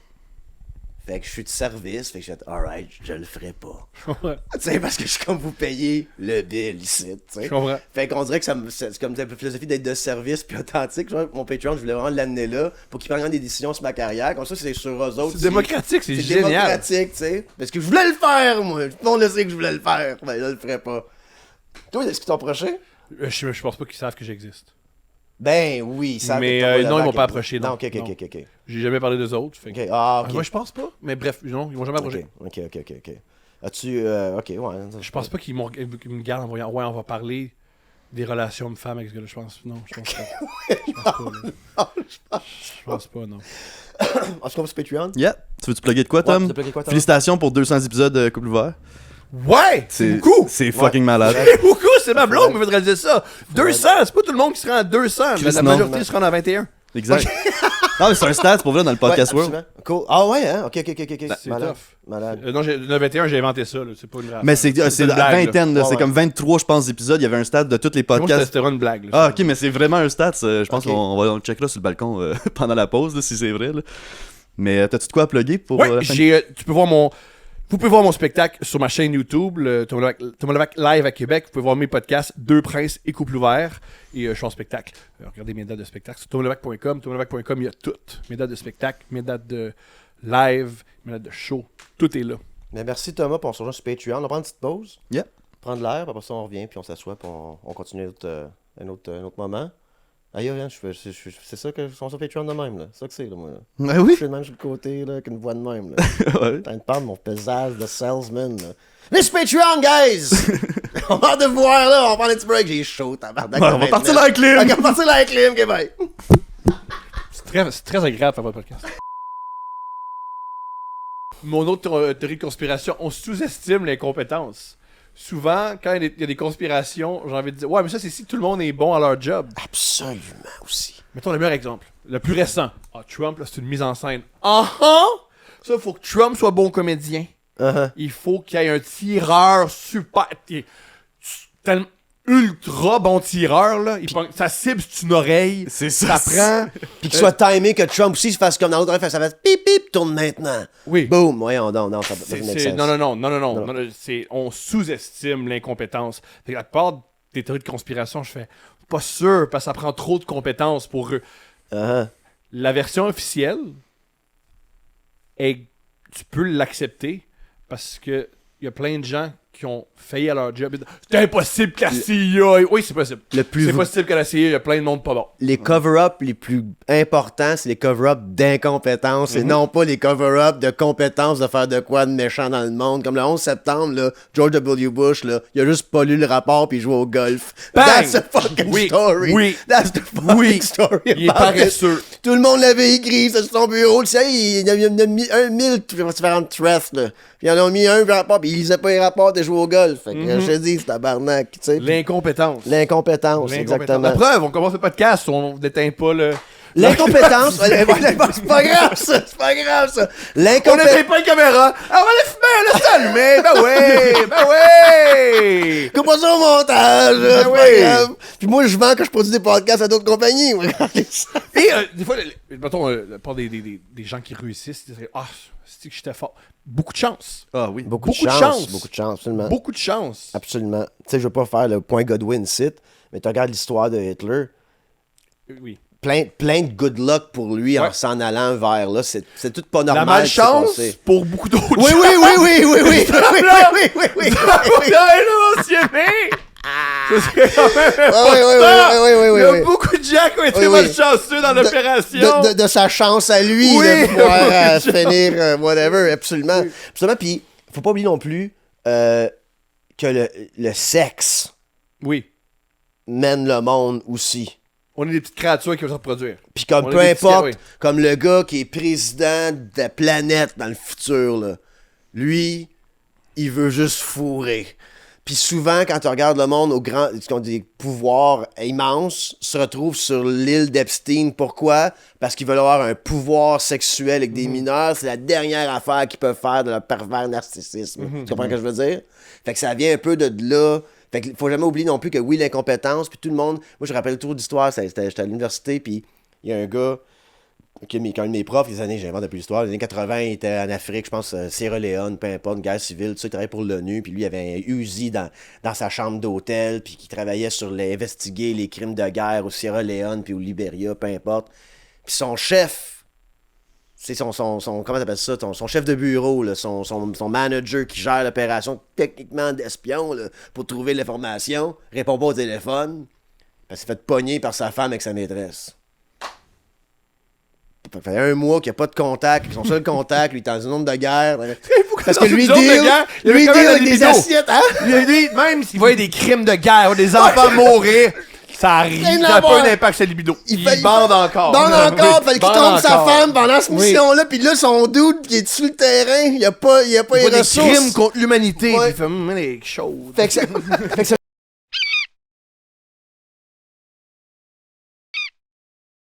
S3: Fait que je suis de service, fait que j'ai dit, alright, je le ferai pas.
S1: Ouais,
S3: Tu sais, parce que je suis comme vous payez le bill ici, tu sais.
S1: je comprends.
S3: Fait qu'on dirait que c'est comme une philosophie d'être de service puis authentique. Genre, mon Patreon, je voulais vraiment l'amener là pour qu'ils prennent des décisions sur ma carrière. Comme ça, c'est sur eux autres.
S1: C'est démocratique, c'est
S3: C'est
S1: génial.
S3: démocratique, tu sais. Parce que je voulais le faire, moi. Tout le monde le sait que je voulais le faire. Ben là, je le ferais pas. Toi, est-ce qu'ils t'ont approché?
S1: Je pense pas qu'ils savent que j'existe.
S3: Ben oui, ça.
S1: Mais non, ils m'ont pas approché, non.
S3: Non, ok.
S1: J'ai jamais parlé d'eux autres. Fait que-
S3: Ok, ah, ok.
S1: Moi, je pense pas. Mais bref, non, ils m'ont jamais approché.
S3: Ok. As-tu. Ok, ouais.
S1: Je pense pas qu'ils me gardent en voyant. Ouais, on va parler des relations de femmes avec ce gars-là. Je pense. Non, je pense pas. Je pense pas, non.
S3: En tout cas, sur Patreon.
S2: Yeah. Tu veux-tu plugger de quoi,
S3: Ouais,
S2: Tom?
S3: tu veux plugger quoi, Tom?
S2: Félicitations pour 200 épisodes de Couple Ouvert.
S1: Ouais! C'est beaucoup!
S2: C'est fucking malade.
S1: C'est beaucoup! C'est ma blonde qui me fait réaliser ça! 200! C'est pas tout le monde qui se rend à 200, mais la
S2: non.
S1: majorité se rend à 21.
S2: Exact. Non, mais c'est un stat pour vrai dans le podcast
S3: Ouais,
S2: World.
S3: absolument. Cool. Ah ouais, hein? Ok.
S1: C'est
S3: Malade.
S1: tough.
S3: Malade.
S1: Non, le 21, j'ai inventé ça, là. C'est pas une
S2: Mais c'est
S1: une
S2: la
S1: blague,
S2: vingtaine, là.
S3: Ouais,
S2: C'est
S3: ouais.
S2: comme 23, je pense, épisodes. Il y avait un stat de tous les
S1: Moi,
S2: podcasts.
S1: c'était une blague. Là,
S2: Ah, ok, mais c'est vraiment un stat. Je pense
S3: Ok.
S2: qu'on le checkera sur le balcon pendant la pause, là, si c'est vrai. Là. Mais t'as-tu de quoi à plugger pour
S1: Ouais,
S2: la fin?
S1: vous pouvez voir mon spectacle sur ma chaîne YouTube, le Thomas Levac Live à Québec. Vous pouvez voir mes podcasts, Deux Princes et Couple Ouvert. Et je suis en spectacle. Regardez mes dates de spectacle sur thomaslevac.com. thomaslevac.com, il y a tout. Mes dates de spectacle, mes dates de live, mes dates de show. Tout est là.
S3: Mais merci Thomas, puis on se rejoint sur Patreon. On va prendre une petite pause.
S2: Yeah.
S3: Prendre l'air, puis après ça, on revient, puis on s'assoit, puis on continue un autre moment. Aïe, hein, c'est ça que je suis sur Patreon de même, là. C'est ça que c'est, là, moi. Là.
S2: Ben
S3: Je
S2: oui.
S3: suis de même sur le côté, là, avec une voix de même, là.
S2: Ouais.
S3: T'as une part de mon pesage de salesman, là. Mais c'est Patreon, guys! On va de voir, là, on va prendre un petit break. J'ai chaud, tabarnak.
S2: Ouais, on va partir dans la clim.
S3: On va partir dans la clim, ok, bye.
S1: C'est très agréable de faire votre podcast. Mon autre théorie de conspiration, on sous-estime les compétences. Souvent, quand il y a des conspirations, j'ai envie de dire, ouais, mais ça, c'est si tout le monde est bon à leur job.
S3: Absolument aussi.
S1: Mettons le meilleur exemple, le plus récent. Ah, Trump, là, c'est une mise en scène. Ça, il faut que Trump soit bon comédien. Il faut qu'il y ait un tireur super. Tellement ultra bon tireur, là. Sa cible, c'est une oreille.
S2: C'est ça.
S3: Ça prend. Puis qu'il soit timé, que Trump aussi se fasse comme dans l'autre oreille, ça fait pip pip, tourne maintenant.
S1: Oui.
S3: Boum, voyons donc, non, ça
S1: C'est-
S3: make
S1: c'est-
S3: sense.
S1: non, on sous-estime l'incompétence. Fait que la plupart des théories de conspiration, je fais pas sûr, parce que ça prend trop de compétences pour eux. La version officielle, tu peux l'accepter parce que il y a plein de gens qui ont failli à leur job. C'est impossible que la CIA... Oui, c'est possible. C'est possible que la CIA, il y a plein de monde pas bon.
S3: Les cover-up les plus importants, c'est les cover-up d'incompétence et non pas les cover-up de compétences de faire de quoi de méchant dans le monde. Comme le 11 septembre, là, George W. Bush, là, il a juste pas lu le rapport puis il jouait au golf.
S1: Bang!
S3: That's the fucking
S1: Oui,
S3: story.
S1: oui.
S3: That's the fucking story.
S1: Il est
S3: about it.
S1: paresseux.
S3: Tout le monde l'avait écrit, c'est sur son bureau. Tu sais, il a mis 1000 différentes threats, là. Puis ils en ont mis un rapport, puis ils lisaient pas les rapports, déjà jouer au golf. Fait que je te dis, c'est tabarnak, tu sais.
S1: L'incompétence.
S3: Exactement.
S1: La preuve, on commence le podcast, on n'éteint pas le...
S3: L'incompétence, c'est pas grave ça,
S1: On
S3: L'incompétence.
S1: n'éteint pas une caméra. Ah, on va les fumer, laisse allumer. Ben oui.
S3: Coupe pas ça au montage, c'est pas
S1: oui.
S3: grave. Puis moi, je vends quand je produis des podcasts à d'autres compagnies. Regardez ça.
S1: Et des fois, mettons, la part des gens qui réussissent, ils disent, c'est que j'étais fort. Beaucoup de chance.
S2: Ah oui.
S3: Beaucoup de chance, absolument.
S1: Beaucoup de chance.
S3: Absolument. Tu sais, je veux pas faire le point Godwin site, mais tu regardes l'histoire de Hitler.
S1: Oui.
S3: Plein de good luck pour lui en s'en allant vers là. C'est tout pas normal.
S1: La malchance pour beaucoup d'autres
S3: Oui,
S1: gens.
S3: oui.
S1: Il a mentionné. Ça serait quand même important.
S3: Oui.
S1: Il y a beaucoup de gens qui ont été malchanceux dans l'opération.
S3: De sa chance à lui de pouvoir finir whatever, absolument. Absolument, puis faut pas oublier non plus que le sexe mène le monde aussi.
S1: On est des petites créatures qui vont se reproduire.
S3: Puis comme peu importe, comme le gars qui est président de la planète dans le futur, là, lui, il veut juste fourrer. Puis souvent, quand tu regardes le monde qui ont des pouvoirs immenses, se retrouvent sur l'île d'Epstein. Pourquoi? Parce qu'ils veulent avoir un pouvoir sexuel avec des mineurs. C'est la dernière affaire qu'ils peuvent faire de leur pervers narcissisme. Tu comprends ce que je veux dire? Fait que ça vient un peu de là. Fait qu'il faut jamais oublier non plus que oui, l'incompétence, puis tout le monde... Moi, je rappelle le tour d'histoire, j'étais à l'université, puis il y a un gars, qui est un de mes profs, j'invente depuis l'histoire, les années 80, il était en Afrique, je pense, Sierra Leone, peu importe, une guerre civile, tout ça, il travaillait pour l'ONU, puis lui, il avait un Uzi dans sa chambre d'hôtel, puis qui travaillait sur investiguer les crimes de guerre au Sierra Leone, puis au Libéria, peu importe. Puis son chef... C'est son comment t'appelles ça? Son chef de bureau, là, son manager qui gère l'opération techniquement d'espion là, pour trouver l'information, répond pas au téléphone, parce qu'il s'est fait pogner par sa femme avec sa maîtresse. Ça fait un mois qu'il n'y a pas de contact, son seul contact, lui, il est dans une zone de guerre. Parce que lui deal avec des assiettes, hein?
S1: Lui, même s'il voyait des crimes de guerre, des enfants mourir... Ça arrive, ça n'a pas un impact sur la libido. Il bande encore.
S3: Fallait qu'il trompe sa femme pendant cette mission-là, puis là, son dude qui est sur le terrain, il a pas les ressources.
S1: Des crimes contre l'humanité, puis il fait, les choses.
S3: Fait que